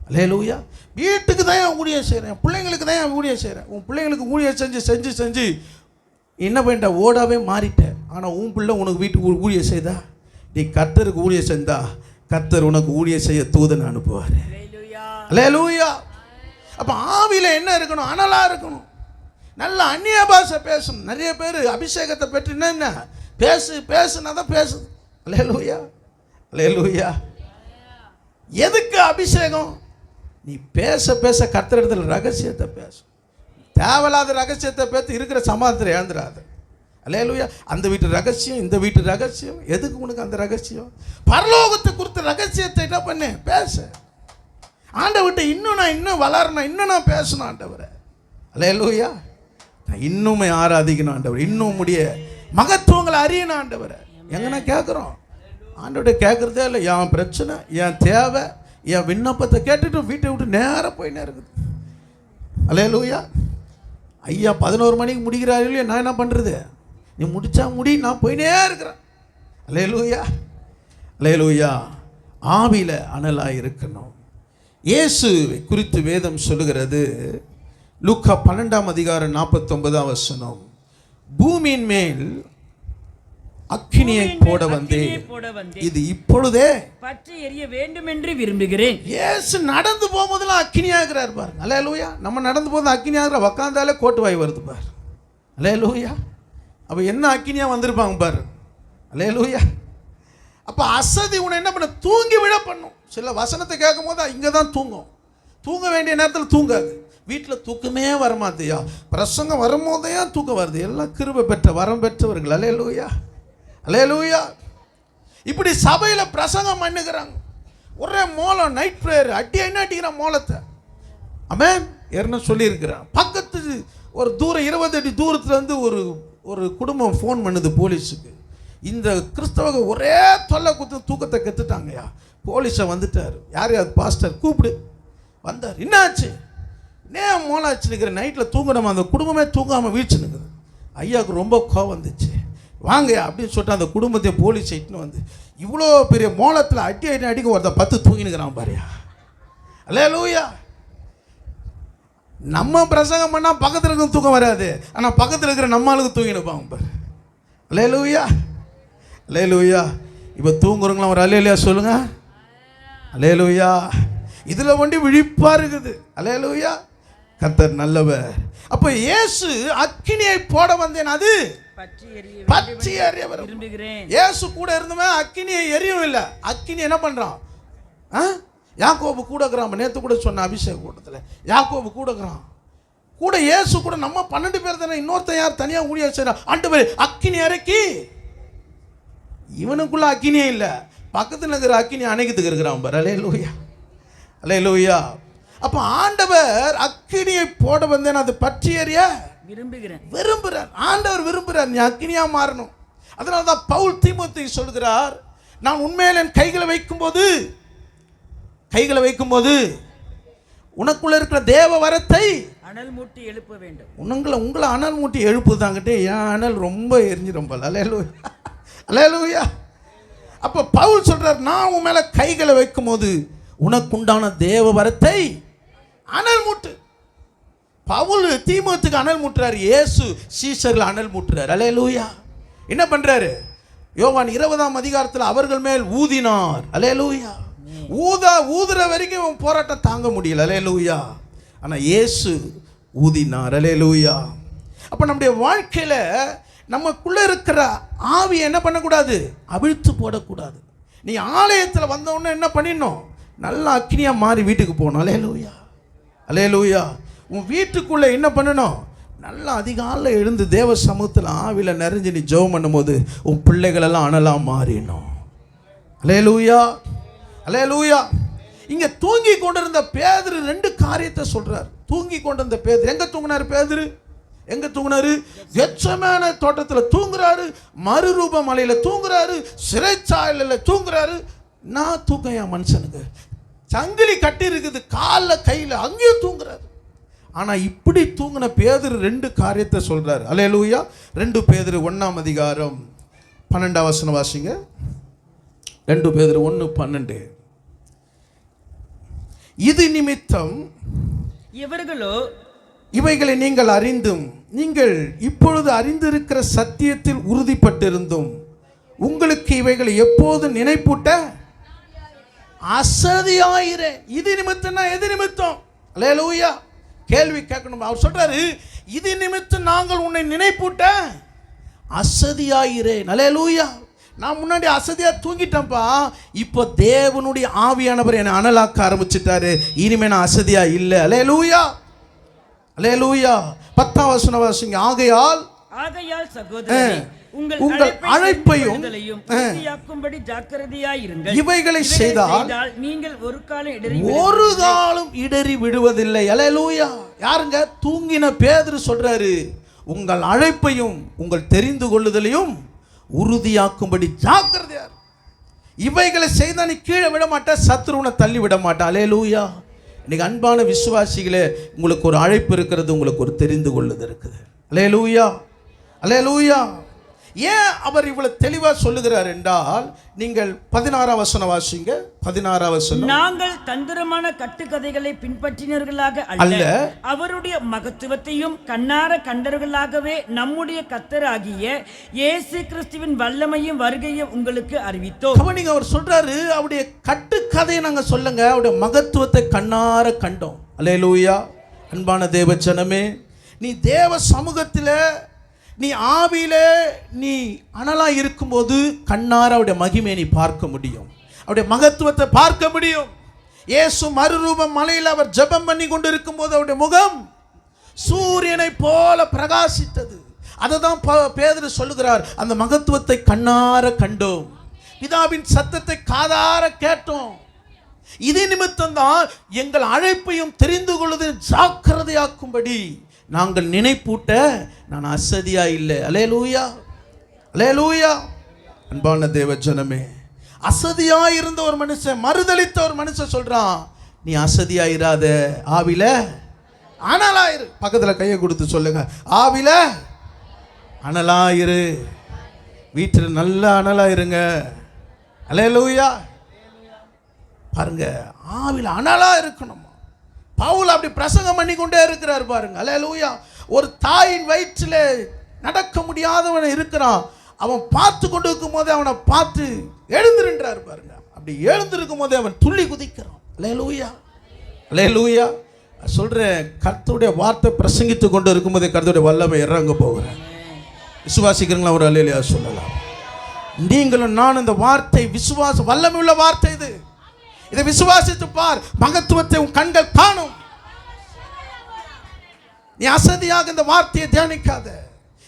அல்லேலூயா. வீட்டுக்கு தான் ஊழியம் செய்கிறேன், பிள்ளைங்களுக்கு தான் ஊழியம் செய்கிறேன். உன் பிள்ளைங்களுக்கு ஊழியம் செஞ்சு என்ன பண்ணிட்ட? ஓடாவே மாறிட்டேன். ஆனால் உன் பிள்ளை உனக்கு வீட்டுக்கு ஊழியம் செய்தா? நீ கர்த்தருக்கு ஊழியம் செஞ்சா கர்த்தர் உனக்கு ஊழியம் செய்ய தூதன் அனுப்புவார். அல்லேலூயா. அப்போ ஆவியில் என்ன இருக்கணும்? அனலா இருக்கணும். நல்ல அந்நிய பாஷை பேசணும். நிறைய பேர் அபிஷேகத்தை பெற்று என்ன பேசுனா தான் பேசுது. அல்லேலூயா, அல்லேலூயா. எதுக்கு அபிஷேகம்? நீ பேச கர்த்தர் இடத்துல ரகசியத்தை பேசும். தேவையில்லாத ரகசியத்தை பேசி இருக்கிற சமாதானத்தை இழந்துடாது. அல்லேலூயா. அந்த வீட்டு ரகசியம், இந்த வீட்டு ரகசியம், எதுக்கு உனக்கு அந்த ரகசியம்? பரலோகத்தை குறித்த ரகசியத்தை என்ன பண்ண? பேச. ஆண்டவர்கிட்ட இன்னும் வளரணும், இன்னும் நான் பேசணும் ஆண்டவரை. அல்லேலூயா. நான் இன்னுமே ஆராதிக்கணும் ஆண்டவர், இன்னும் முடிய மகத்துவங்களை அறியணும் ஆண்டவரை. எங்கன்னா கேட்குறோம், ஆண்டவர்கிட்ட கேட்குறதே இல்லை. என் பிரச்சனை, என் தேவை, என் விண்ணப்பத்தை கேட்டுட்டு வீட்டை விட்டு நேராக போயினே இருக்குது. அல்லேலூயா. ஐயா 11 மணிக்கு முடிக்கிறாரு இல்லையா, நான் என்ன பண்ணுறது? நீ முடிச்சா முடி, நான் போயினே இருக்கிறேன். அல்லேலூயா, அல்லேலூயா. ஆவியில் அனலாக இருக்கணும். இயேசு குறித்து வேதம் சொல்லுகிறது, லூக்கா 12ஆம் அதிகாரம் 49ஆம் வசனம். பூமியின் மேல் அக்கினியை போட வந்தேன், இது இப்பொழுதே பற்றி எரிய வேண்டும் என்று விரும்புகிறேன். இயேசு நடந்து போகும்போதெல்லாம் அக்கினியாகிறார் பாரு. அல்லேலூயா. நம்ம நடந்து போது அக்கினியாகிற, உக்காந்தாலே கோட்டு வாய் வருது பாரு. அல்லேலூயா. அப்போ என்ன அக்கினியா வந்திருப்பாங்க பாரு. அல்லேலூயா. அப்போ அசதி உன்னை என்ன பண்ண, தூங்கி விழ பண்ணும். சில வசனத்தை கேட்கும் போது இங்கே தான் தூங்கும், தூங்க வேண்டிய நேரத்தில் தூங்காது. வீட்டில் தூக்கமே வரமாத்தியா, பிரசங்கம் வரும்போதையா தூக்கம் வருது. எல்லாம் கிருபை பெற்ற வரம் பெற்றவர்கள். அல்லேலூயா, அல்லேலூயா. இப்படி சபையில் பிரசங்கம் பண்ணுகிறாங்க, ஒரே மோளம், நைட் ப்ரேயர், என்ன அடிக்கிறான் மோளத்தை. ஆமென். என்ன சொல்லியிருக்கிறான், பக்கத்து ஒரு தூரம் 20 அடி தூரத்துலேருந்து ஒரு குடும்பம் ஃபோன் பண்ணுது போலீஸுக்கு. இந்த கிறிஸ்தவங்க ஒரே தொல்லை குத்து தூக்கத்தை கெத்துட்டாங்கய்யா. போலீஸை வந்துட்டார். யார் பாஸ்டர் கூப்பிடு. வந்தார். என்னாச்சு, நேம் மோலாச்சு நிற்கிற, நைட்டில் தூங்கணுமா, அந்த குடும்பமே தூங்காமல் வீழ்ச்சி நிற்குது. ஐயாவுக்கு ரொம்ப கோவம் வந்துச்சு. வாங்கயா அப்படின்னு சொல்லிட்டு அந்த குடும்பத்தை போலீஸ் இட்டுன்னு வந்து இவ்வளோ பெரிய மோளத்தில் அடிக்க ஒருத்த 10 தூங்கினுக்கிறான் பாரியா. அல்லேலூயா. நம்ம பிரசங்கம் பண்ணால் பக்கத்தில் இருக்கிற தூக்கம் வராது, ஆனால் பக்கத்தில் இருக்கிற நம்மளுக்கு தூங்கினுப்பாங்க பாரு. அல்லேலூயா, அல்லேலூயா. இப்போ தூங்குறவங்களாம் ஒரு அல்லேலூயா சொல்லுங்க. அல்லேலூயா. இதில் ஒண்டி விழிப்பா இருக்குது. அல்லேலூயா. கர்த்தர் நல்லவர். அப்போ இயேசு அக்கினியை போட வந்தேன், அது பற்றி எரிய விரும்புகிறேன். இயேசு கூட இருந்தவன் அக்கினியை எரியும் இல்லை. அக்கினி என்ன பண்றான், யாக்கோபு கூட இருக்கிறான். நேற்று கூட சொன்ன அபிஷேக கூட்டத்தில் யாக்கோபு கூட இருக்கிறான். கூட இயேசு கூட நம்ம 12 பேர் தானே. இன்னொருத்தன் யார் தனியாக ஊழியா செய்யறான். ஆண்டவர் அக்கினி இறக்கி, இவனுக்குள்ள அக்கினியே இல்லை, பக்கத்தில் இருக்கிற அக்கினி அணைக்கிறதுக்கு இருக்கிறான் பாரு. அல்லேலூயா, அல்லேலூயா. அப்போ ஆண்டவர் அக்கினியை போட வந்தேன், அது பற்றி எறிய விரும்புகிறார். ஆண்டவர் விரும்புகிறார் நீ அக்கினியா மாறணும். அதனால தான் பவுல் தீமோத்தேயுவை சொல்கிறார், நான் உண்மையில என் கைகளை வைக்கும்போது உனக்குள்ள இருக்கிற தேவ வரத்தை அனல் மூட்டி எழுப்ப வேண்டும். உங்களை அனல் மூட்டி எழுப்புதாங்கிட்டே என் அனல் ரொம்ப எரிஞ்சிடும் போல. அல்லேலூயா, அல்லேலூயா. அப்போ பவுல் சொல்றார், நான் உன் மேல கைகளை வைக்கும் போது உனக்குண்டான தேவ வரத்தை அனல் மூட்டு. பவுல் தீமோத்துக்கு அனல் மூட்டுறாரு, இயேசு சீசர்கள் அனல் மூட்டுறாரு. அல்லேலூயா. என்ன பண்றாரு, யோவான் 20ஆம் அதிகாரத்தில் அவர்கள் மேல் ஊதினார். அல்லேலூயா. ஊதுற வரைக்கும் போராட்டம் தாங்க முடியல. அல்லேலூயா. ஆனா இயேசு ஊதினார். அல்லேலூயா. அப்ப நம்முடைய வாழ்க்கையில நமக்குள்ள இருக்கிற ஆவி என்ன பண்ணக்கூடாது, அவிழ்த்து போடக்கூடாது. நீ ஆலயத்தில் வந்த உடனே என்ன பண்ணிடணும், நல்லா அக்கினியா மாறி வீட்டுக்கு போகணும். அல்லேலூயா, அல்லேலூயா. உன் வீட்டுக்குள்ள என்ன பண்ணணும், நல்லா அதிகாலையில் எழுந்து தேவ சமூகத்தில் ஆவியில் நிறைஞ்சு நீ ஜெபம் பண்ணும்போது உன் பிள்ளைகள் எல்லாம் அனலா மாறினோம். அல்லேலூயா, அல்லேலூயா. இங்க தூங்கி கொண்டிருந்த பேதுரு 2 காரியத்தை சொல்றார். தூங்கி கொண்டிருந்த பேதுரு எங்க தூங்கினாரு, பேதுரு எங்க தூங்கினாரு, கெத்செமனே தோட்டத்தில் தூங்குறாரு, மறுரூப மலையில தூங்குறாரு, சிறைச்சாலையில தூங்குறாரு. நான் தூக்கம் என் மனுஷனுக்கு, சங்கிலி கட்டி இருக்குது காலில் கையில், அங்கேயும் தூங்குறாரு. ஆனா இப்படி தூங்கின பேதுரு 2 காரியத்தை சொல்றாரு. அல்லேலூயா. 2 பேதுரு 1ஆம் அதிகாரம் 12ஆம் வசனம் வாசிங்க. 2 பேதுரு 1:12. இது நிமித்தம் இவைகளை நீங்கள் அறிந்தும் நீங்கள் இப்பொழுது அறிந்திருக்கிற சத்தியத்தில் உறுதிப்பட்டிருந்தும் உங்களுக்கு இவைகளை எப்போது நினைப்பூட்ட அசதியாயிரே. இது நிமித்தம்னா எது நிமித்தம்? அல்லேலூயா. கேள்வி கேட்கணும். அவர் சொல்றாரு, இது நிமித்தம் நாங்கள் உன்னை நினைப்பூட்ட அசதியாயிரேன். அல்லேலூயா. நான் முன்னாடி அசதியா தூங்கிட்டேன்ப்பா, இப்போ தேவனுடைய ஆவியானவர் என்னை அனலாக்க ஆரம்பிச்சிட்டாரு. இனிமே நான் அசதியா இல்லை. அல்லேலூயா, அல்லேலூயா. 10ஆம் வசனம் வாசிங்க. ஆகையால் சகோதரரே, உங்கள் அழைப்பையும் ஜாக்கிரதையாயிருங்கள். இவைகளை செய்தால் நீங்கள் ஒரு காலம் இடறி விடுவதில்லை. அல்லேலூயா. யாருங்க? தூங்கின பேதுரு சொல்றாரு, உங்கள் அழைப்பையும் உங்கள் தெரிந்து கொள்ளுதலையும் உறுதியாக்கும்படி ஜாக்கிரதையார். இவைகளை செய்தா நீ கீழே விட மாட்ட, சத்ருவனை தள்ளி விட மாட்டா. அல்லேலூயா. இன்னைக்கு அன்பான விசுவாசிகளே, உங்களுக்கு ஒரு அழைப்பு இருக்கிறது, உங்களுக்கு ஒரு தெரிந்து கொள்ளுது இருக்குது. அல்லேலூயா, அல்லேலூயா. ஏன் அவர் இவ்வளவு தெளிவா சொல்லுகிறார் என்றால், நீங்கள் 16ஆம் வசனம் வாசிங்க. 16ஆம் வசனம். நாங்கள் தந்திரமான கட்டுக்கதைகளை பின்பற்றினர்களாக அல்ல, அவருடைய மகத்துவத்தையும் கண்ணார கண்டவர்களாகவே நம்முடைய கர்த்தராகிய இயேசு கிறிஸ்துவின் வல்லமையும் வருகையும் உங்களுக்கு அறிவித்தோம். கவனிங்க, அவர் சொல்றாரு, அவருடைய கட்டுக்கதையை நாங்க சொல்லுங்க, அவருடைய மகத்துவத்தை கண்ணார கண்டோம். அல்லேலூயா. அன்பான தேவ ஜனமே, நீ தேவ சமூகத்தில் நீ ஆவியிலே நீ அனலா இருக்கும்போது கண்ணார அவருடைய மகிமையை நீ பார்க்க முடியும், அவருடைய மகத்துவத்தை பார்க்க முடியும். இயேசு மறுரூபம் மலையில் அவர் ஜெபம் பண்ணி கொண்டு இருக்கும்போது அவருடைய முகம் சூரியனை போல பிரகாசித்தது. அதை தான் பேதுரு சொல்லுகிறார், அந்த மகத்துவத்தை கண்ணார கண்டோம், பிதாவின் சத்தத்தை காதார கேட்டோம். இது நிமித்தம் தான் எங்கள் அழைப்பையும் தெரிந்து கொள்வது ஜாக்கிரதையாக்கும்படி நாங்கள் நினைப்பூட்ட நான் அசதியா இல்லை. அல்லேலூயா, அல்லேலூயா. அன்பான தேவ ஜனமே, அசதியா இருந்த ஒரு மனுஷன், மறுதலித்த ஒரு மனுஷன் சொல்றான், நீ அசதியா இராத, ஆவில அனலாயிரு. பக்கத்தில் கையை கொடுத்து சொல்லுங்க, ஆவில அனலாயிரு. வீட்டில் நல்லா அனலாயிருங்க. அல்லேலூயா. பாருங்க, ஆவில அனலா இருக்கணும். பவுல் அப்படி பிரசங்கம் பண்ணி கொண்டே இருக்கிறார் பாருங்க. அல்லேலூயா. ஒரு தாயின் வயிற்றில் நடக்க முடியாதவன் இருக்கிறான், அவன் பார்த்து கொண்டு இருக்கும் போதே அவனை பார்த்து எழுந்திருன்றார் பாருங்க. அப்படி எழுந்திருக்கும் போதே அவன் துள்ளி குதிக்கிறான். அல்லேலூயா, அல்லேலூயா. சொல்றேன், கர்த்தருடைய வார்த்தை பிரசங்கித்து கொண்டு இருக்கும் போதே கர்த்தருடைய வல்லமை இறங்க போகிறேன். விசுவாசிக்கிறீங்களா? ஒரு அல்லேலூயா சொல்லலாம். நீங்களும் நான் இந்த வார்த்தை விசுவாச வல்லமை உள்ள வார்த்தை இது. இதை விசுவாசித்து பார், மகத்துவத்தை உன் கண்கள் காணும். நீ அசதியாக இந்த வார்த்தையை தியானிக்காத.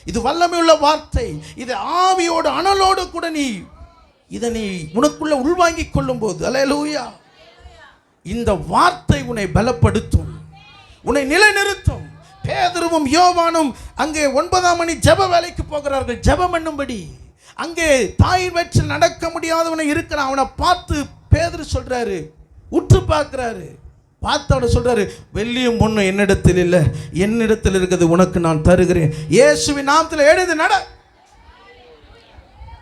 இது வல்லமை உள்ள வார்த்தை. இது ஆவியோடு அனலோடு கூட நீ இதை நீ உனக்குள்ள உள்வாங்கிக் கொள்ளும் போது, அல்லேலூயா, இந்த வார்த்தை உன்னை பலப்படுத்தும், உன்னை நிலைநிறுத்தும். பேதுருவும் யோவானும் அங்கே 9ஆம் மணி ஜெப வேலைக்கு போகிறார்கள், ஜெபம் பண்ணும்படி. அங்கே தாயின் வயிற்றில் நடக்க முடியாதவனை இருக்கிறான், அவனை பார்த்து பேதுரு சொல்றாரு, உற்று பார்க்கிறாரு, பார்த்து அவனை சொல்றாரு, வெள்ளியும் பொண்ணும் என்னிடத்தில் இல்லை, என்னிடத்தில் இருக்கிறது உனக்கு நான் தருகிறேன், இயேசுவின் நாமத்தில் எழுது நட.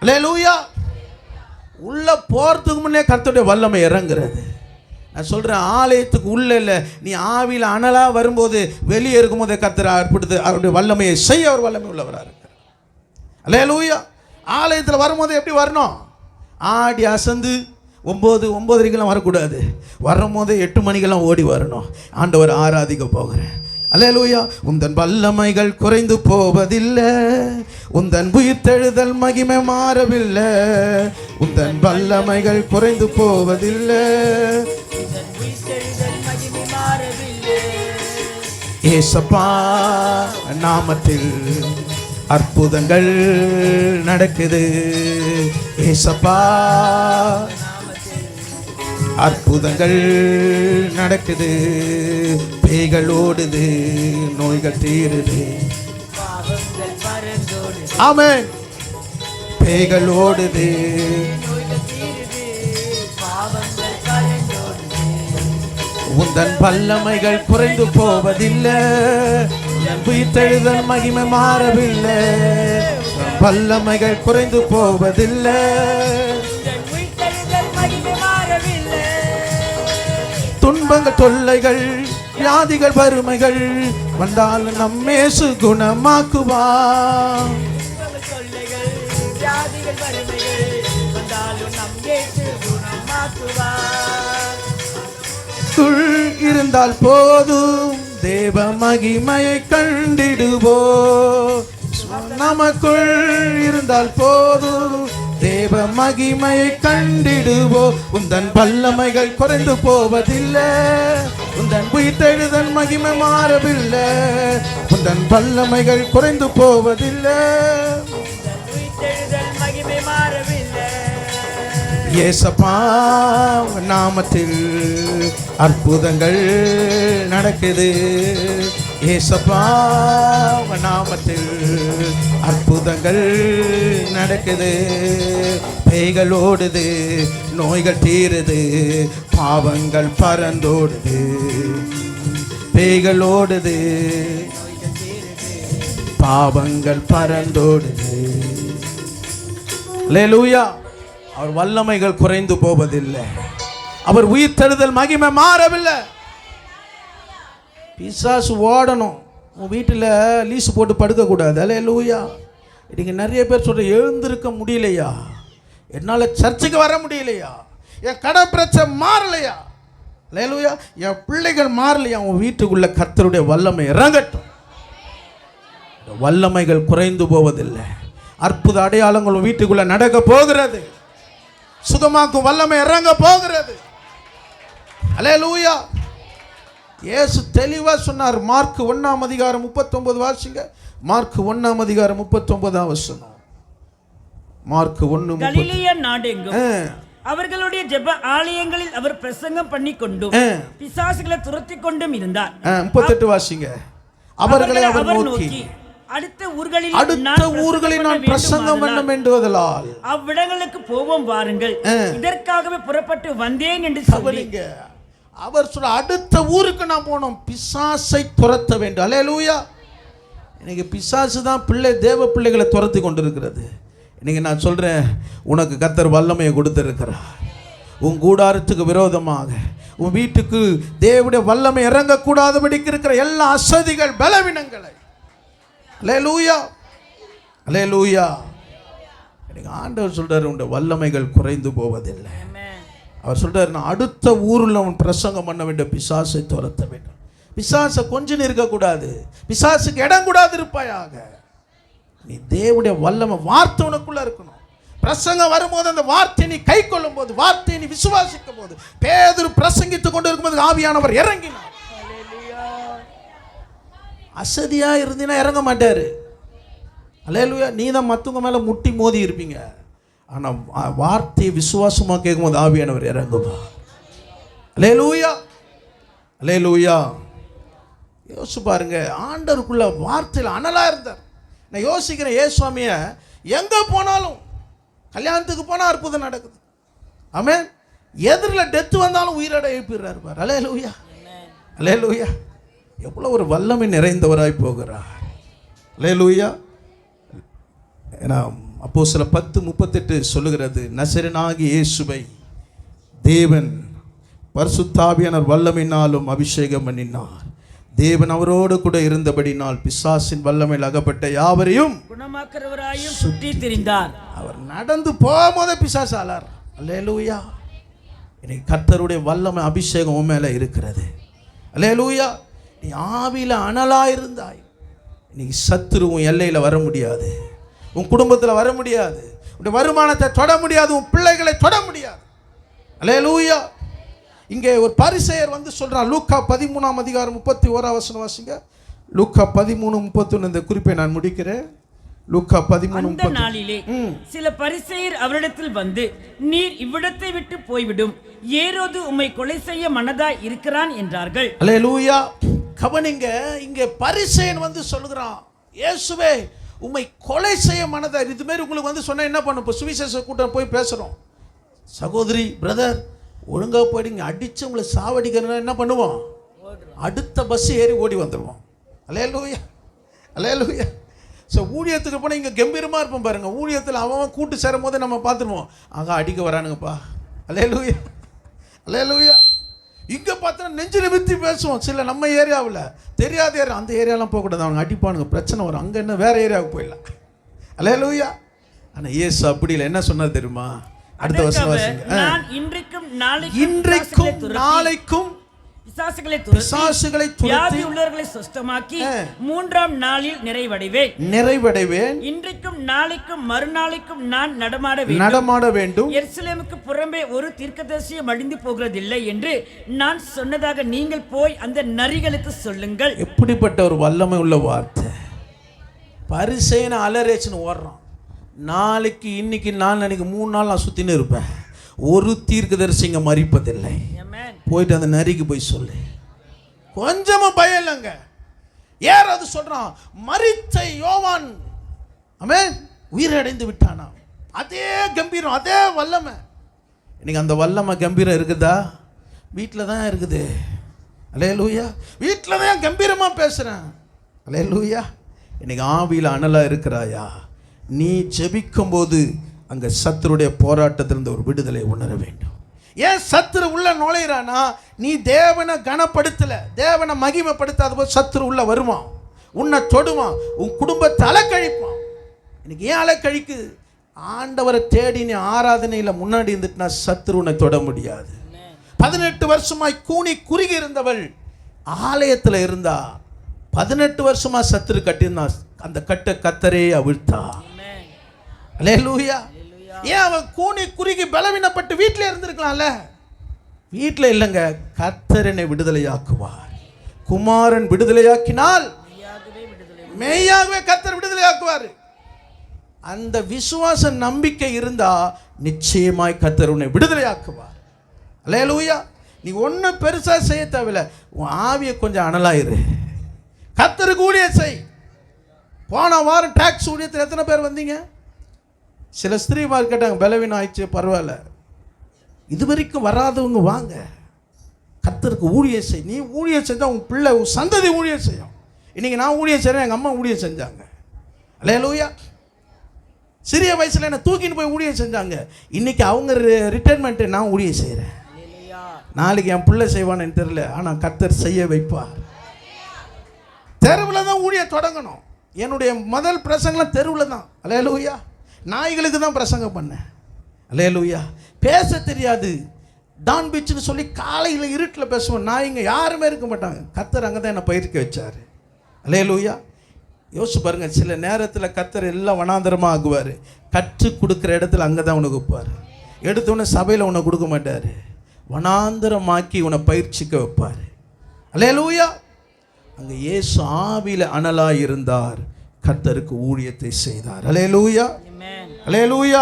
அல்லேலூயா. உள்ள போறதுக்கு முன்னே கர்த்தருடைய வல்லமை இறங்குறது. நான் சொல்றேன், ஆலயத்துக்கு உள்ள இல்லை, நீ ஆவியில் அனலா வரும்போது வெளியே இருக்கும்போதே கர்த்தரை அற்புதத்தை அவருடைய வல்லமையை செய்ய அவர் வல்லமை உள்ளவராக இருக்கிறார். அல்லேலூயா. ஆலயத்தில் வரும்போது எப்படி வரணும்? ஆடி அசந்து 9:30 வரக்கூடாது, வரும்போது 8 மணிக்கெல்லாம் ஓடி வரணும். ஆண்டவர் ஆராதிக்க போகிறேன். அல்லேலூயா. உந்தன் வல்லமைகள் குறைந்து போவதில்லை, உந்தன் உயிர்த்தெழுதல் மகிமை மாறவில்லை, உந்தன் வல்லமைகள் குறைந்து போவதில்லை, ஏசப்பா நாமத்தில் அற்புதங்கள் நடக்குது, ஏசப்பா அற்புதங்கள் நடக்குது, பேய்கள் ஓடுது, நோய்கள் தீருது. ஆமென். பேய்கள் ஓடுது, உந்தன் வல்லமைகள் குறைந்து போவதில்லை, உயிர்த்தெழுதல் மகிமை மாறவில்லை, வல்லமைகள் குறைந்து போவதில்லை, துன்பங்கள் தொல்லைகள் வியாதிகள் வறுமைகள் வந்தாலும் நம்மேசு குணமாக்குவா, இருந்தால் போதும் தேவ மகிமையை கண்டிடுவோ, நமக்குள் இருந்தால் போதும் தேவ மகிமையை கண்டிடுவோ, உந்தன் வல்லமைகள் குறைந்து போவதில்லை, உந்தன் உயிர்த்தெழுதல் மகிமை மாறவில்லை, உந்தன் வல்லமைகள் குறைந்து போவதில்லை, ஏசப்பா நாமத்தில் அற்புதங்கள் நடக்குது, ஏசப்பா நாமத்தில் அற்புதங்கள் நடக்குது, பேய்கள் ஓடுது, நோய்கள் தீருது, பாவங்கள் பறந்தோடுது, பேய்கள் ஓடுது, பாவங்கள் பறந்தோடுது. அல்லேலூயா. அவர் வல்லமைகள் குறைந்து போவதில்லை, அவர் உயிர்த்தெழுதல் மகிமை மாறவில்லை. பிசாசு ஓடணும், உன் வீட்டில் லீஸு போட்டு படுக்கக்கூடாது. அல்லேலூயா. இன்னைக்கு நிறைய பேர் சொல்ற, எழுந்திருக்க முடியலையா, என்னால் சர்ச்சுக்கு வர முடியலையா, என் கடை பிரச்சனை மாறலையா, அல்லேலூயா, என் பிள்ளைகள் மாறலையா. உன் வீட்டுக்குள்ள கர்த்தருடைய வல்லமை இறங்கட்டும். வல்லமைகள் குறைந்து போவதில்லை. அற்புத அடையாளங்கள் வீட்டுக்குள்ள நடக்க போகிறது. சுகமாக்கும் வல்லமை இறங்க போகிறது. அல்லேலூயா. இயேசு தெளிவா சொன்னார். மார்க் 1:39 வாசிங்க. Mark 1:39 mark 1. கலிலேயா நாடெங்கும் அவர்களுடைய ஜெப ஆலயங்களில் அவர் பிரசங்கம் பண்ணி கொண்டும் பிசாசுகளை துரத்தி கொண்டும் இருந்தார். 38 வாசிங்க. அவர்களை அவர் நோக்கி அடுத்த ஊர்களில் நான் பிரசங்கம் பண்ண வேண்டுவதால் அவ்விடங்களுக்கு போவோம் வாருங்கள், இதற்காகவே புறப்பட்டு வந்தேன் என்று சொல்லுங்க. அவர் சொல்ற அடுத்த ஊருக்கு நான் போனோம், பிசாசை துரத்த வேண்டும். அல்லேலூயா. இன்னைக்கு பிசாசு தான் தேவ பிள்ளைகளை துரத்தி கொண்டிருக்கிறது. இன்னைக்கு நான் சொல்றேன், உனக்கு கர்த்தர் வல்லமையை கொடுத்திருக்கிறார். உன் கூடாரத்துக்கு விரோதமாக, உன் வீட்டுக்கு தேவனுடைய வல்லமை இறங்கக்கூடாதபடிக்கு இருக்கிற எல்லா அசதிகள், பலவீனங்களை, அல்லேலூயா, அல்லேலூயா. இன்னைக்கு ஆண்டவர் சொல்றாரு, உன்னுடைய வல்லமைகள் குறைந்து போவதில்லை. அவர் சொல்றாரு, நான் அடுத்த ஊரில் அவன் பிரசங்கம் பண்ண வேண்டும், பிசாசை துரத்த வேண்டும். பிசாசை கொஞ்சம் இருக்கக்கூடாது, பிசாசுக்கு இடம் கூடாது இருப்பாயாக. நீ தேவனுடைய வல்லமை வார்த்தை உனக்குள்ள இருக்கணும். பிரசங்கம் வரும்போது அந்த வார்த்தையை நீ கை கொள்ளும் போது, வார்த்தையை நீ விசுவாசிக்கும் போது, பேதுரு பிரசங்கித்துக் கொண்டு இருக்கும்போது ஆவியானவர் இறங்கினார். அசதியா இருந்தீங்கன்னா இறங்க மாட்டாரு. அல்லேலூயா. நீ தான் மற்றவங்க மேல முட்டி மோதி இருப்பீங்க. ஆனா வார்த்தையை விசுவாசமா கேட்கும்போது ஆவியானவர் இறங்குவா. அல்லேலூயா, அல்லேலூயா. யோசிச்சு பாருங்க, ஆண்டவருக்குள்ள வார்த்தையில் அனலா இருந்தார். நான் யோசிக்கிறேன், ஏசுவாமிய எங்க போனாலும், கல்யாணத்துக்கு போனா அற்புதம் நடக்குது. ஆமென். எதிரில் டெத்து வந்தாலும் உயிரோட எழுப்பிடுறாரு பார். அல்லேலூயா, அல்லேலூயா. எவ்வளவு ஒரு வல்லமை நிறைந்தவராய் போகிறார். அல்லேலூயா. ஏன்னா அப்போஸ்தலர் 10:38 சொல்லுகிறது, நசரேயனாகிய இயேசுவை தேவன் பரிசுத்த ஆவியானவர் வல்லமையினாலும் அபிஷேகம் பண்ணினார். தேவன் அவரோடு கூட இருந்தபடினால் பிசாசின் வல்லமையில் அகப்பட்ட யாவரையும் குணமாக்குறவராயும் சுற்றி திரிந்தார். அவர் நடந்து போகும்போதே பிசாசு அலறார். அல்லேலூயா. இன்னைக்கு கர்த்தருடைய வல்லமை அபிஷேகம் உன் மேல இருக்கிறது. அல்லேலூயா. நீ ஆவியில அனலா இருந்தாய். இன்னைக்கு சத்துரு உன் எல்லையில வர முடியாது, உன் குடும்பத்தில் வர முடியாது, உன் வருமானத்தை தொட முடியாது, உன் பிள்ளைகளை தொட முடியாது. அல்லேலூயா. இங்கே ஒரு பரிசேயர் வந்து சொல்றான். லூக்கா 13:31 வாசிங்க. லூக்கா 13:31 இந்த குறிப்பை நான் முடிக்கிறேன். லூக்கா 13:30. நாளிலே சில பரிசேயர் அவரிடத்தில் வந்து, நீர் இவ்விடத்தை விட்டு போய்விடும், ஏரோது உம்மை கொலை செய்ய மனதாய் இருக்கிறான் என்றார்கள். அல்லேலூயா. கவனிங்க, இங்கே பரிசேயன் வந்து சொல்லுகிறான், இயேசுவே உம்மை கொலை செய்ய மனதா. இது மாதிரி உங்களுக்கு வந்து சொன்னா என்ன பண்ணும்? இப்போ சுவிசேஷ கூட்டம் போய் பேசுறோம், சகோதரி பிரதர் ஒழுங்கா போயிடுங்க, அடிச்சு உங்களை சாவடிக்கிறதுனா என்ன பண்ணுவோம்? அடுத்த பஸ் ஏறி ஓடி வந்துடுவோம். அல்லேலூயா, அல்லேலூயா. ஸோ ஊழியத்துக்கு போனால் இங்கே கம்பீரமாக இருப்போம் பாருங்க. ஊழியத்தில் அவன் கூட்டு சேரும் போது நம்ம பார்த்துருவோம், ஆகா அடிக்க வரானுங்கப்பா. அல்லேலூயா, அல்லேலூயா. இங்கே பார்த்தா நெஞ்சு நிமித்தி பேசுவோம். சில நம்ம ஏரியாவில் தெரியாத ஏரியா, அந்த ஏரியாலாம் போகக்கூடாது, அவங்க அடிப்பானுங்க, பிரச்சனை வரும். அங்கே என்ன வேற ஏரியாவுக்கு போயிடலாம். அல்லேலூயா. ஆனால் இயேசு அப்படி இல்லை. என்ன சொன்னார் தெரியுமா? அடுத்த வருஷம் வாசிங்க. இன்றைக்கும் நாளைக்கும் பிசாசுகளை துரத்தி வியாதி உள்ளவர்களை சுத்தமாக்கி 3ஆம் நாளில் நிறைவடைவேன். இன்றைக்கும் நாளைக்கும் மறுநாளைக்கும் நான் நடமாட வேண்டும். எருசலேமுக்கு புறம்பே ஒரு தீர்க்கதரிசியும் அழிந்து போகிறதில்லை என்று நான் சொன்னதாக நீங்கள் போய் அந்த நரிகளுக்கு சொல்லுங்கள். எப்படிப்பட்ட ஒரு வல்லமை உள்ள வார்த்தை! பரிசேயனை அலரேச்சுன்னு ஓடுறான். நாளைக்கு இன்னைக்கு நாளைக்கு 3 நாள் நான் சுத்தின்னு இருப்பேன், ஒரு தீர்க்கதரிசிங்க மரிப்பதில்லை. போயிட்டு அந்த நரிக்கு போய் சொல்லு. கொஞ்சமா பயம் இல்லைங்க. யார் அது சொல்றான்? மரித்த யோவான் ஆமென் உயிரடைந்து விட்டானா. அதே கம்பீரம், அதே வல்லமை. இன்னைக்கு அந்த வல்லமை கம்பீரம் இருக்குதா? வீட்டில் தான் இருக்குது. அல்லேலூயா. வீட்டில் தான் கம்பீரமா பேசுறேன். அல்லேலூயா. இன்னைக்கு ஆவியில் அனலா இருக்கிறாயா? நீ ஜெபிக்கும் போது அங்கே சத்துருடைய போராட்டத்திலிருந்து ஒரு விடுதலை உணர வேண்டும். ஏன் சத்துரு உள்ள நுழையிறானா? நீ தேவனை கனப்படுத்தல, தேவனை மகிமைப்படுத்தாத போது சத்துரு உள்ள வருவான், உன்னை தொடுவான், உன் குடும்பத்தை அலக்கழிப்பான். இன்னைக்கு ஏன் அலக்கழிக்குது? ஆண்டவரை தேடி நீ ஆராதனையில் முன்னாடி இருந்துட்டுனா சத்துரு உன்னை தொட முடியாது. 18 வருஷமாய் கூனி குறுகி இருந்தவள் ஆலயத்தில் இருந்தா. 18 வருஷமா சத்துரு கட்டியிருந்தான். அந்த கட்டை கத்தரே அவிழ்த்தார். அல்லேலூயா. ஏன் அவன் கூனி குறுகி பலவீனப்பட்டு வீட்டில் இருந்திருக்கலாம்ல? வீட்டில் இல்லைங்க. கர்த்தர் என்னை விடுதலையாக்குவார். குமாரன் விடுதலையாக்கினால் மெய்யாகவே கர்த்தர் விடுதலையாக்குவார். அந்த விசுவாச நம்பிக்கை இருந்தா நிச்சயமாய் கர்த்தர் உன்னை விடுதலையாக்குவார். அல்லேலூயா. நீ ஒன்றும் பெருசா செய்ய தேவையில்லை. உன் ஆவியை கொஞ்சம் அனலாயிரு. கர்த்தருக்கு ஊழியம் செய். போன வாரம் டாக்ஸ் ஊழியத்தில் எத்தனை பேர் வந்தீங்க? சில ஸ்திரீமார் கேட்டாங்க, பலவீனம் ஆயிடுச்சு, பரவாயில்ல, இது வரைக்கும் வராதவங்க வாங்க, கர்த்தருக்கு ஊழியம் செய். நீ ஊழியம் செஞ்சால் உன் பிள்ளை உன் சந்ததி ஊழியம் செய்யும். இன்றைக்கி நான் ஊழியம் செய்கிறேன், எங்கள் அம்மா ஊழியம் செஞ்சாங்க. அல்லேலூயா. சிறிய வயசில் என்னை தூக்கின்னு போய் ஊழியம் செஞ்சாங்க. இன்றைக்கி அவங்க ரிட்டைர்மெண்ட்டு, நான் ஊழியம் செய்கிறேன். நாளைக்கு என் பிள்ளை செய்வான்னு தெரியல, ஆனால் கர்த்தர் செய்ய வைப்பார். தெருவில் தான் ஊழியம் தொடங்கணும். என்னுடைய முதல் பிரசங்கலாம் தெருவில் தான். அல்லேலூயா. நாய்களுக்கு தான் பிரசங்கம் பண்ணேன். அல்லேலூயா. பேச தெரியாது, டான் பீச்சுன்னு சொல்லி காலையில் இருட்டில் பேசுவோம். நாய்ங்க யாருமே இருக்க மாட்டாங்க. கர்த்தர் அங்கே தான் என்னை பயிர்க்க வச்சார். அல்லேலூயா. யோசிச்சு பாருங்க, சில நேரத்தில் கர்த்தர் எல்லாம் வனாந்தரமாக ஆகுவார். கற்றுக் கொடுக்குற இடத்துல அங்கே தான் உனக்கு வைப்பார். எடுத்தோடனே சபையில் உன்னை கொடுக்க மாட்டார். வனாந்தரமாக்கி உன்னை பயிற்சிக்க வைப்பார். அல்லேலூயா. அங்கே இயேசு ஆவியில் அனலாக இருந்தார், கர்த்தருக்கு ஊழியத்தை செய்தார். அல்லேலூயா. அல்லேலூயா.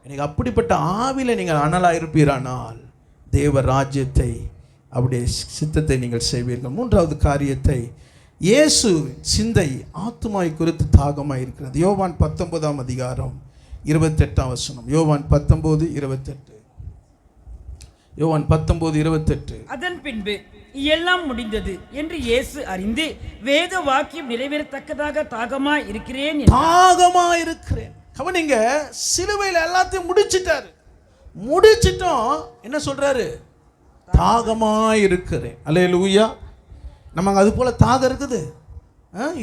எனக்கு அப்படிப்பட்ட ஆவியில் நீங்கள் அனலாக இருப்பீரானால் தேவ ராஜ்யத்தை, அப்படியே சித்தத்தை நீங்கள் செய்வீர்கள். மூன்றாவது காரியத்தை, இயேசு சிந்தை ஆத்துமாய் குறித்து தாகமாக இருக்கிறது. யோவான் 19ஆம் அதிகாரம் 28ஆம் வசனம். யோவான் 19:28. யோவான் 19:28. அதன் பின்பு எல்லாம் முடிந்தது என்று இயேசு அறிந்து வேத வாக்கியம் நிறைவேறத்தக்கதாக தாகமாய் இருக்கிறேன். தாகமாய் இருக்கிறேன். கவனிங்க, சிலுவையில் எல்லாத்தையும் முடிச்சிட்டாரு. முடிச்சிட்டோம், என்ன சொல்றாரு? தாகமாய் இருக்கிறேன். அல்லேலூயா. நமக்கு அது போல தாகம் இருக்குது.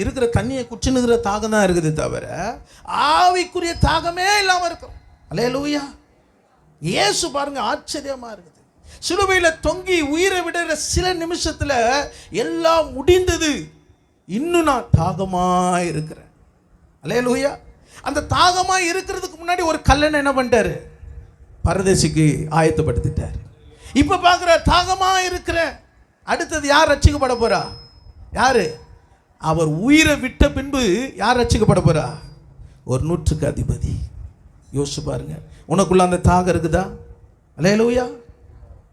இருக்கிற தண்ணியை குச்சினுகிற தாகம் தான் இருக்குது, தவிர ஆவிக்குரிய தாகமே இல்லாமல் இருக்கும். அல்லேலூயா. இயேசு பாருங்க, ஆச்சரியமா இருக்குது. சிலுவையில் தொங்கி உயிரை விடுற சில நிமிஷத்தில் எல்லாம் முடிந்தது, இன்னும் நான் தாகமாக இருக்கிறேன். அல்லேலூயா. அந்த தாகமாக இருக்கிறதுக்கு முன்னாடி ஒரு கல்லனை என்ன பண்ணிட்டாரு? பரதேசிக்கு ஆயத்தப்படுத்திட்டார். இப்போ பார்க்குற தாகமாக இருக்கிற, அடுத்தது யார் ரட்சிக்கப்பட போறா? யாரு? அவர் உயிரை விட்ட பின்பு யார் ரட்சிக்கப்பட போறா? ஒரு 100க்கு அதிபதி. யோசிச்சு பாருங்க, உனக்குள்ள அந்த தாகம் இருக்குதா? அல்லேலூயா.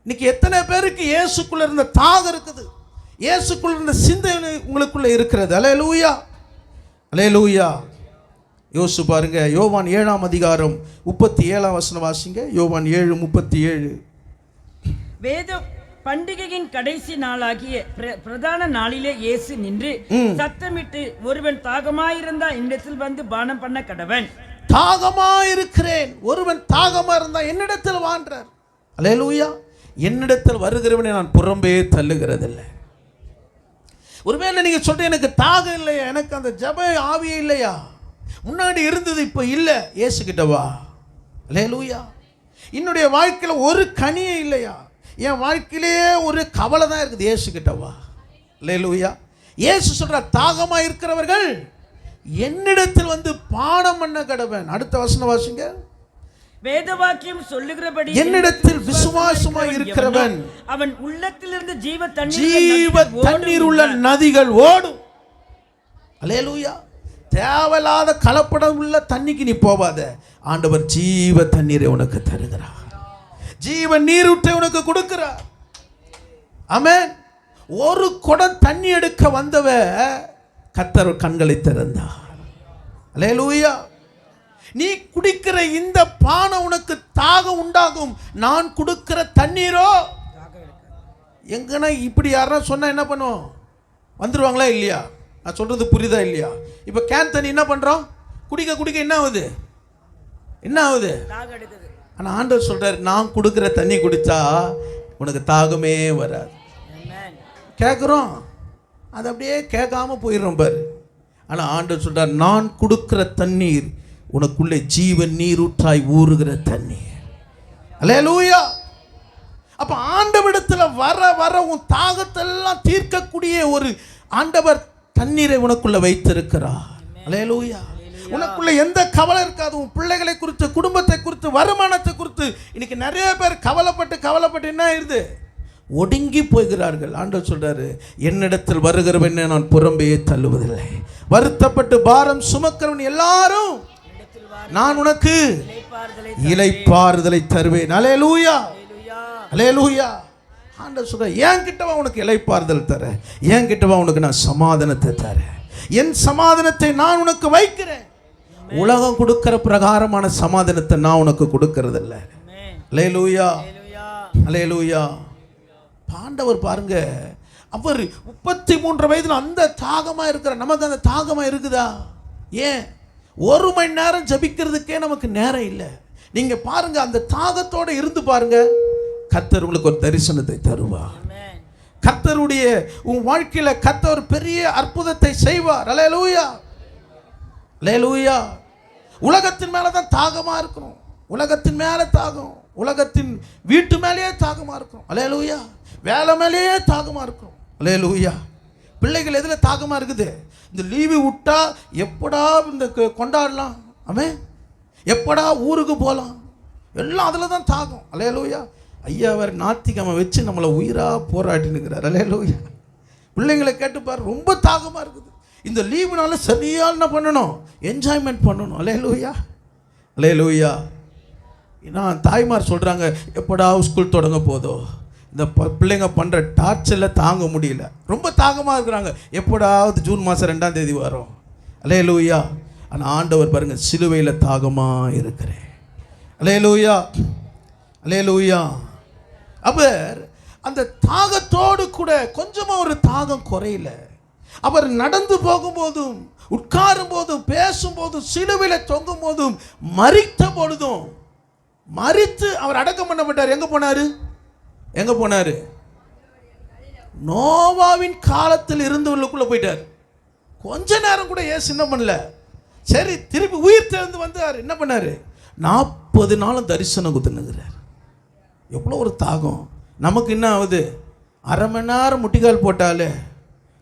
இன்னைக்கு எத்தனை பேருக்கு இயேசுக்குள்ள இருந்த தாகம் இருக்குது, இயேசுக்குள்ள இருந்த சிந்தனை உங்களுக்குள்ள இருக்கிறது? அல்லேலூயா. அல்லேலூயா. யோசிச்சு பாருங்க, யோவான் 7ஆம் அதிகாரம் 37ஆம் வசனம் வாசிங்க. யோவான் 7:37. வேத பண்டிகையின் கடைசி நாளாகிய பிரதான நாளிலே இயேசு நின்று சத்தமிட்டு, ஒருவன் தாகமாயிருந்தா என்னிடத்தில் வந்து பானம் பண்ண கடவன். தாகமாயிருக்கிறேன், ஒருவன் தாகமா இருந்தா என்னிடத்தில் வான்றார். அல்லேலூயா. என்னிடத்தில் வருகிறவனை நான் புறம்பே தள்ளுகிறதில்லை. ஒருவேளை நீங்க சொல்ற எனக்கு தாகம் இல்லையா, எனக்கு அந்த ஜப ஆவியே இல்லையா, முன்னாடி இருந்தது இப்போ இல்லை, இயேசு கிட்ட வா. அல்லேலூயா. என்னுடைய வாழ்க்கையில் ஒரு கனியே இல்லையா, என் வாழ்க்கையிலே ஒரு கவலை தான் இருக்குது, இயேசு கிட்ட வா. அல்லேலூயா. இயேசு சொல்ற தாகமாக இருக்கிறவர்கள் என்னிடத்தில் வந்து பானம் பண்ண கடவன். அடுத்த வசனம் வாசிங்க. வேதவாக்கியம் சொல்லுகிறபடி என்னிடத்தில் விசுவாசமாய் இருக்கிறவன் அவன் உள்ளத்திலிருந்து ஜீவ தண்ணீர் உள்ள நதிகள் ஓடும். அல்லேலூயா. தேவையில்லாத கலப்படம் உள்ள தண்ணிக்கு நீ போவாத. ஆண்டவர் ஜீவ தண்ணீரை உனக்கு தருகிறார், ஜீவ நீரூற்றை உனக்கு கொடுக்கிறார். ஆமென். ஒரு குடம் தண்ணி எடுக்க வந்தவ கர்த்தர் கண்களை திறந்தார். அல்லேலூயா. நீ குடிக்கிற இந்த பானம் உனக்கு தாகம் உண்டாகும், நான் கொடுக்கிற தண்ணீரோ எங்கன்னா. இப்படி யாரா சொன்னா என்ன பண்ணுவோம்? வந்துருவாங்களா இல்லையா? நான் சொல்றது புரியுதா இல்லையா? இப்போ கேன் தண்ணி என்ன பண்றோம்? குடிக்க குடிக்க என்ன ஆகுது? என்ன ஆகுது? ஆனால் ஆண்டவர் சொல்றாரு, நான் கொடுக்குற தண்ணி குடிச்சா உனக்கு தாகமே வராது. கேட்குறோம், அது அப்படியே கேட்காம போயிடும் பாரு. ஆனால் ஆண்டவர் சொல்றார், நான் கொடுக்குற தண்ணீர் உனக்குள்ளே ஜீவன் நீரூற்றாய் ஊறுகிற தண்ணீர். அல்லேலூயா. அப்ப ஆண்டவரிடத்துல வர வர உன் தாகத்தெல்லாம் தீர்க்கக்கூடிய ஒரு ஆண்டவர் தண்ணீரை உனக்குள்ள வைத்திருக்கிறார். அல்லேலூயா. உனக்குள்ள எந்த கவலை இருக்காது. உன் பிள்ளைகளை குறித்து, குடும்பத்தை குறித்து, வருமானத்தை குறித்து இன்னைக்கு நிறைய பேர் கவலைப்பட்டு என்ன ஆயிருது, ஒடுங்கி போகிறார்கள். ஆண்டவர் சொல்றாரு, என்னிடத்தில் வருகிறவன் நான் புறம்பே தள்ளுவதில்லை. வருத்தப்பட்டு பாரம் சுமக்கிறவன் எல்லாரும் நான் உனக்கு இளைப்பாறுதலை தருவேன். அல்லேலூயா, அல்லேலூயா. ஆண்டவர் சொல்ற, என் கிட்டவா உனக்கு இளைப்பாறுதல் தர, என் கிட்டவா உனக்கு நான் சமாதானத்தை தரேன். என் சமாதானத்தை நான் உனக்கு வைக்கிறேன். உலகம் கொடுக்கிற பிரகாரமான சமாதானத்தை நான் உனக்கு கொடுக்கிறது இல்லை. அல்லேலூயா, அல்லேலூயா. ஆண்டவர் பாருங்க, அவர் 33 வயதில் அந்த தாகமா இருக்கிற நமக்கு அந்த தாகமா இருக்குதா? ஏன் 1 மணி நேரம் ஜபிக்கிறதுக்கே நமக்கு நேரம் இல்லை. நீங்க பாருங்க, அந்த தாகத்தோட இருந்து பாருங்க, கர்த்தர் உங்களுக்கு ஒரு தரிசனத்தை தருவார். கர்த்தருடைய உன் வாழ்க்கையில கர்த்தர் பெரிய அற்புதத்தை செய்வார். அல்லேலூயா, அல்லேலூயா. உலகத்தின் மேல தான் தாகமா இருக்கணும். உலகத்தின் மேல தாகம், உலகத்தின் வீட்டு மேலேயே தாகமா இருக்கணும். அல்லேலூயா. வேலை மேலேயே தாகமா இருக்கணும். அல்லேலூயா. பிள்ளைகள் எதுல தாகமா இருக்குது? இந்த லீவு விட்டா எப்படா இந்த கொண்டாடலாம், அவன் எப்படா ஊருக்கு போகலாம், எல்லாம் அதில் தான் தாகம். அல்லேலூயா. ஐயா வேறு ஞாயிற்றுக்கிழமை வச்சு நம்மளை உயிராக போராட்டினுக்கிறார். அல்லேலூயா. பிள்ளைங்களை கேட்டுப்பார், ரொம்ப தாகமாக இருக்குது. இந்த லீவுனால சரியாக என்ன பண்ணணும், என்ஜாய்மெண்ட் பண்ணணும். அல்லேலூயா, அல்லேலூயா. நான் தாய்மார் சொல்கிறாங்க, எப்படா ஸ்கூல் தொடங்க போதோ, இந்த பிள்ளைங்க பண்ணுற டார்ச்சரில் தாங்க முடியல, ரொம்ப தாகமாக இருக்கிறாங்க, எப்படாவது ஜூன் மாதம் 2ஆம் தேதி வரும். அல்லேலூயா. ஆனால் ஆண்டவர் பாருங்கள், சிலுவையில் தாகமாக இருக்கிறேன். அல்லேலூயா, அல்லேலூயா. அவர் அந்த தாகத்தோடு கூட கொஞ்சமாக ஒரு தாகம் குறையல. அவர் நடந்து போகும்போதும், உட்காரும் போதும், பேசும்போதும், சிலுவையில் தொங்கும் போதும், மரித்த பொழுதும், மரித்து அவர் அடக்கம் பண்ணப்பட்டார். எங்க போனாரு? எங்க போனாரு? நோவாவின் காலத்தில் இருந்தவர்களுக்குள்ள போயிட்டார். கொஞ்ச நேரம் கூட ஏன் என்ன பண்ணல. சரி, திருப்பி உயிர் திறந்து வந்தார். என்ன பண்ணாரு? 40 நாளும் தரிசனம் குத்துனுங்கிறார். எவ்வளோ ஒரு தாகம். நமக்கு என்ன ஆகுது? அரை மணி நேரம் முட்டிக்கால் போட்டாலே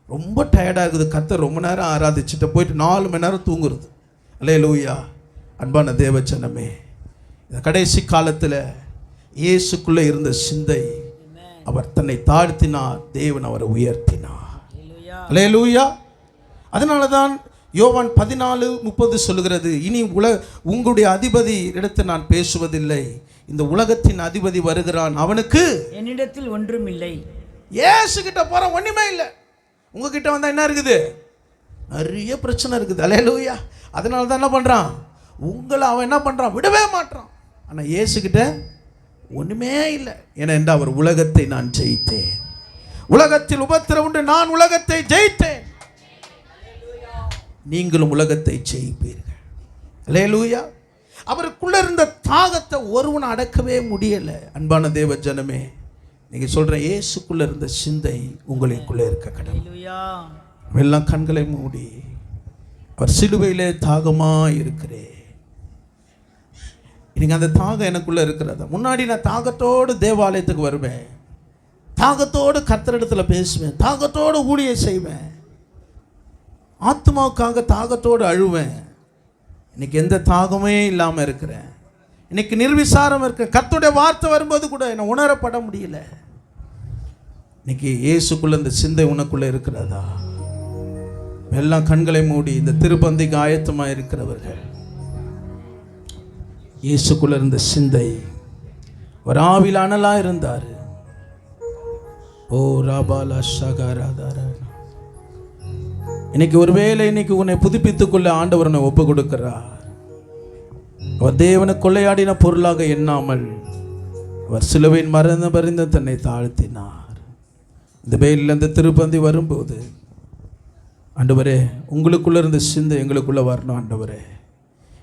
ரொம்ப டயர்டாக இருக்குது. கர்த்தர் ரொம்ப நேரம் ஆராதிச்சுட்டு போயிட்டு 4 மணி நேரம் தூங்குறது. அல்லேலூயா. அன்பான தேவச்சனமே, இந்த கடைசி காலத்தில் இயேசுக்குள்ளே இருந்த சிந்தை, அவர் தன்னை தாழ்த்தினார், தேவன் அவரை உயர்த்தினார். அல்லேலூயா. அதனால தான் யோவான் 14:30 சொல்லுகிறது, இனி உங்களுடைய அதிபதி இடத்தை நான் பேசுவதில்லை, இந்த உலகத்தின் அதிபதி வருகிறான், அவனுக்கு என்னிடத்தில் ஒன்றும் இல்லை. இயேசு கிட்ட போற ஒண்ணுமே இல்லை. உங்ககிட்ட வந்தா என்ன இருக்குது? நிறைய பிரச்சனை இருக்குது. அல்லேலூயா. அதனால தான் என்ன பண்றான், உங்களை அவன் என்ன பண்றான், விடவே மாட்டான். ஆனா இயேசு கிட்ட ஒண்ணுமே இல்லை. ஏனென்றா அவர் உலகத்தை நான் ஜெயித்தேன், உலகத்தில் உபத்திரவம் உண்டு, நான் உலகத்தை ஜெயித்தேன், நீங்களும் உலகத்தை ஜெயிப்பீர்கள். அல்லேலூயா. அவருக்குள்ள இருந்த தாகத்தை ஒருவன் அடக்கவே முடியல. அன்பான தேவ ஜனமே, நீங்க சொல்ற இயேசுக்குள்ள இருந்த சிந்தை உங்களுக்குள்ள இருக்க கடவுள். எல்லாம் கண்களை மூடி, அவர் சிலுவையிலே தாகமா இருக்கிறேன். இன்னைக்கு அந்த தாகம் எனக்குள்ள இருக்கிறதா? முன்னாடி நான் தாகத்தோடு தேவாலயத்துக்கு வருவேன், தாகத்தோடு கர்த்தரிடத்துல பேசுவேன், தாகத்தோடு ஊழியம் செய்வேன், ஆத்மாவுக்காக தாகத்தோடு அழுவேன். இன்னைக்கு எந்த தாகமே இல்லாமல் இருக்கிறேன். இன்னைக்கு நிர்விசாரம் இருக்க. கர்த்தருடைய வார்த்தை வரும்போது கூட என்னை உணரப்பட முடியல. இன்னைக்கு இயேசுக்குள்ள இந்த சிந்தை உனக்குள்ள இருக்கிறதா? எல்லாம் கண்களை மூடி, இந்த திருப்பந்திக்கு ஆயத்தமாக இருக்கிறவர்கள், இயேசுக்குள்ள இருந்த சிந்தை, ஒரு ஆவியில் அனலா இருந்தார். ஓ ராபாலா ஷகாராதாரா. இன்னைக்கு ஒருவேளை இன்னைக்கு உன்னை புதுப்பித்துக்கொள்ள ஆண்டவர் உன்னை ஒப்பு கொடுக்கிறார். அவர் தேவனை கொள்ளையாடின பொருளாக எண்ணாமல் அவர் சிலுவையின் மரண பரிந்து தன்னை தாழ்த்தினார். இந்த வேலையில் அந்த திருப்பந்தி வரும்போது, ஆண்டவரே உங்களுக்குள்ள இருந்த சிந்தை எங்களுக்குள்ள வரணும். ஆண்டவரே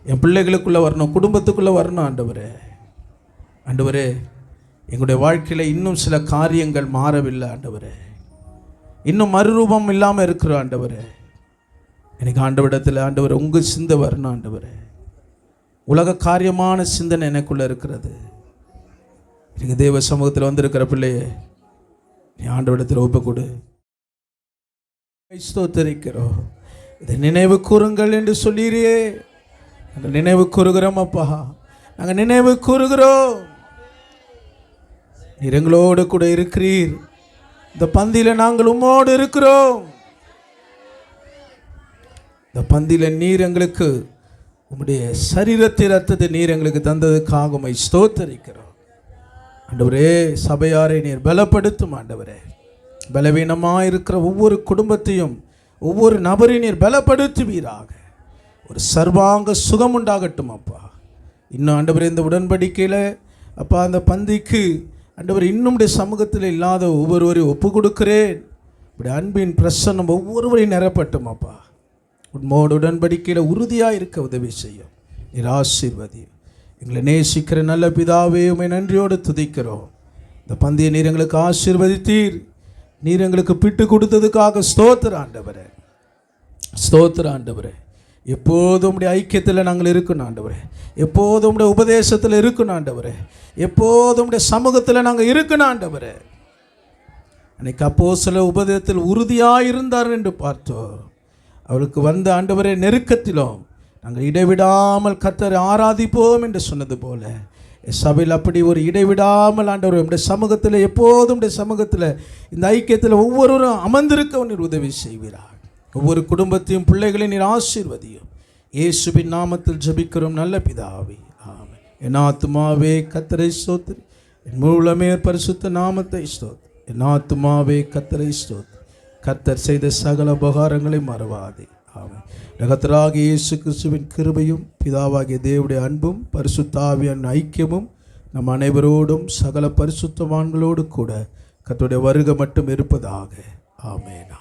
என் பிள்ளைகளுக்குள்ள வரணும், குடும்பத்துக்குள்ள வரணும். ஆண்டவரே, ஆண்டவரே எங்களுடைய வாழ்க்கையில் இன்னும் சில காரியங்கள் மாறவில்லை. ஆண்டவரே, இன்னும் மறுரூபம் இல்லாமல் இருக்கிறோம். ஆண்டவரே, எனக்கு ஆண்டவரிடத்தில் ஆண்டவர் உங்கள் சிந்தை வரணும். ஆண்டவரே, உலக காரியமான சிந்தனை எனக்குள்ள இருக்கிறது. எனக்கு தேவ சமூகத்தில் வந்திருக்கிற பிள்ளையே, நீ ஆண்டவரிடத்தில் ஒப்பு கொடு. ஸ்தோத்திரிக்கிறோம். இதை நினைவு கூறுங்கள் என்று சொல்லீரே, நாங்கள் நினைவு கூறுகிறோம் அப்பா. நாங்கள் நினைவு கூறுகிறோம். நீர் எங்களோடு கூட இருக்கிறீர். இந்த பந்தியில் நாங்கள் உம்மோடு இருக்கிறோம். இந்த பந்தியில் நீர் எங்களுக்கு உம்முடைய சரீரத்தை ரத்தத்தை நீர் எங்களுக்கு தந்ததுக்காக உம்மை ஸ்தோத்திரிக்கிறோம். ஆண்டவரே, சபையாரை நீர் பலப்படுத்தும். ஆண்டவரே, பலவீனமாக இருக்கிற ஒவ்வொரு குடும்பத்தையும் ஒவ்வொரு நபரையும் நீர் பலப்படுத்துவீராக. ஒரு சர்வாங்க சுகம் உண்டாகட்டும் அப்பா. இன்னும் ஆண்டவரே, இந்த உடன்படிக்கையில் அப்பா அந்த பந்திக்கு ஆண்டவர் இன்னும் சமூகத்தில் இல்லாத ஒவ்வொருவரையும் ஒப்பு கொடுக்கிறேன். இப்படி அன்பின் பிரசன்னம் ஒவ்வொருவரையும் நிரப்பட்டும் அப்பா. உண்மோடு உடன்படிக்கையில் உறுதியாக இருக்க உதவி செய்யும். நீர் ஆசீர்வதியும். எங்களை நேசிக்கிற நல்ல பிதாவே, உம்மை நன்றியோடு துதிக்கிறோம். இந்த பந்தியை நீர் எங்களுக்கு ஆசீர்வதித்தீர். நீர் எங்களுக்கு பிட்டு கொடுத்ததுக்காக ஸ்தோத்திர ஆண்டவரே, ஸ்தோத்திர ஆண்டவரே. எப்போதும் உடைய ஐக்கியத்தில் நாங்கள் இருக்கணும் ஆண்டவரே. எப்போதும் உடைய உபதேசத்தில் இருக்கணும் ஆண்டவரே. எப்போதும் உடைய சமூகத்தில் நாங்கள் இருக்கணும் ஆண்டவரே. அன்னைக்கு அப்போஸ்தலர் உபதேசத்தில் உறுதியாக இருந்தார் என்று பார்த்தோம். அவருக்கு வந்த ஆண்டவரே நெருக்கத்திலும் நாங்கள் இடைவிடாமல் கர்த்தரை ஆராதிப்போம் என்று சொன்னது போல சபையில் அப்படி ஒரு இடைவிடாமல் ஆண்டவர் நம்முடைய சமூகத்தில் எப்போதும் நம்முடைய சமூகத்தில் இந்த ஐக்கியத்தில் ஒவ்வொருவரும் அமர்ந்திருக்க நீர் உதவி செய்வீராக. ஒவ்வொரு குடும்பத்தையும் பிள்ளைகளையும் நீர் ஆசீர்வதியும். இயேசுவின் நாமத்தில் ஜெபிக்கிறோம் நல்ல பிதாவே, ஆமென். என் ஆத்துமாவே கர்த்தரை ஸ்தோத்திரி, என் முழுமே பரிசுத்த நாமத்தை ஸ்தோத்திரி. என் ஆத்துமாவே கர்த்தரை ஸ்தோத்திரி. கர்த்தர் செய்த சகல உபகாரங்களை மறவாதே. ஆமென். கர்த்தராகிய இயேசு கிறிஸ்துவின் கிருபையும் பிதாவாகிய தேவனுடைய அன்பும் பரிசுத்த ஆவியின் ஐக்கியமும் நம் அனைவரோடும் சகல பரிசுத்தவான்களோடு கூட கர்த்தருடைய வருகை மட்டும் இருப்பதாக. ஆமென்.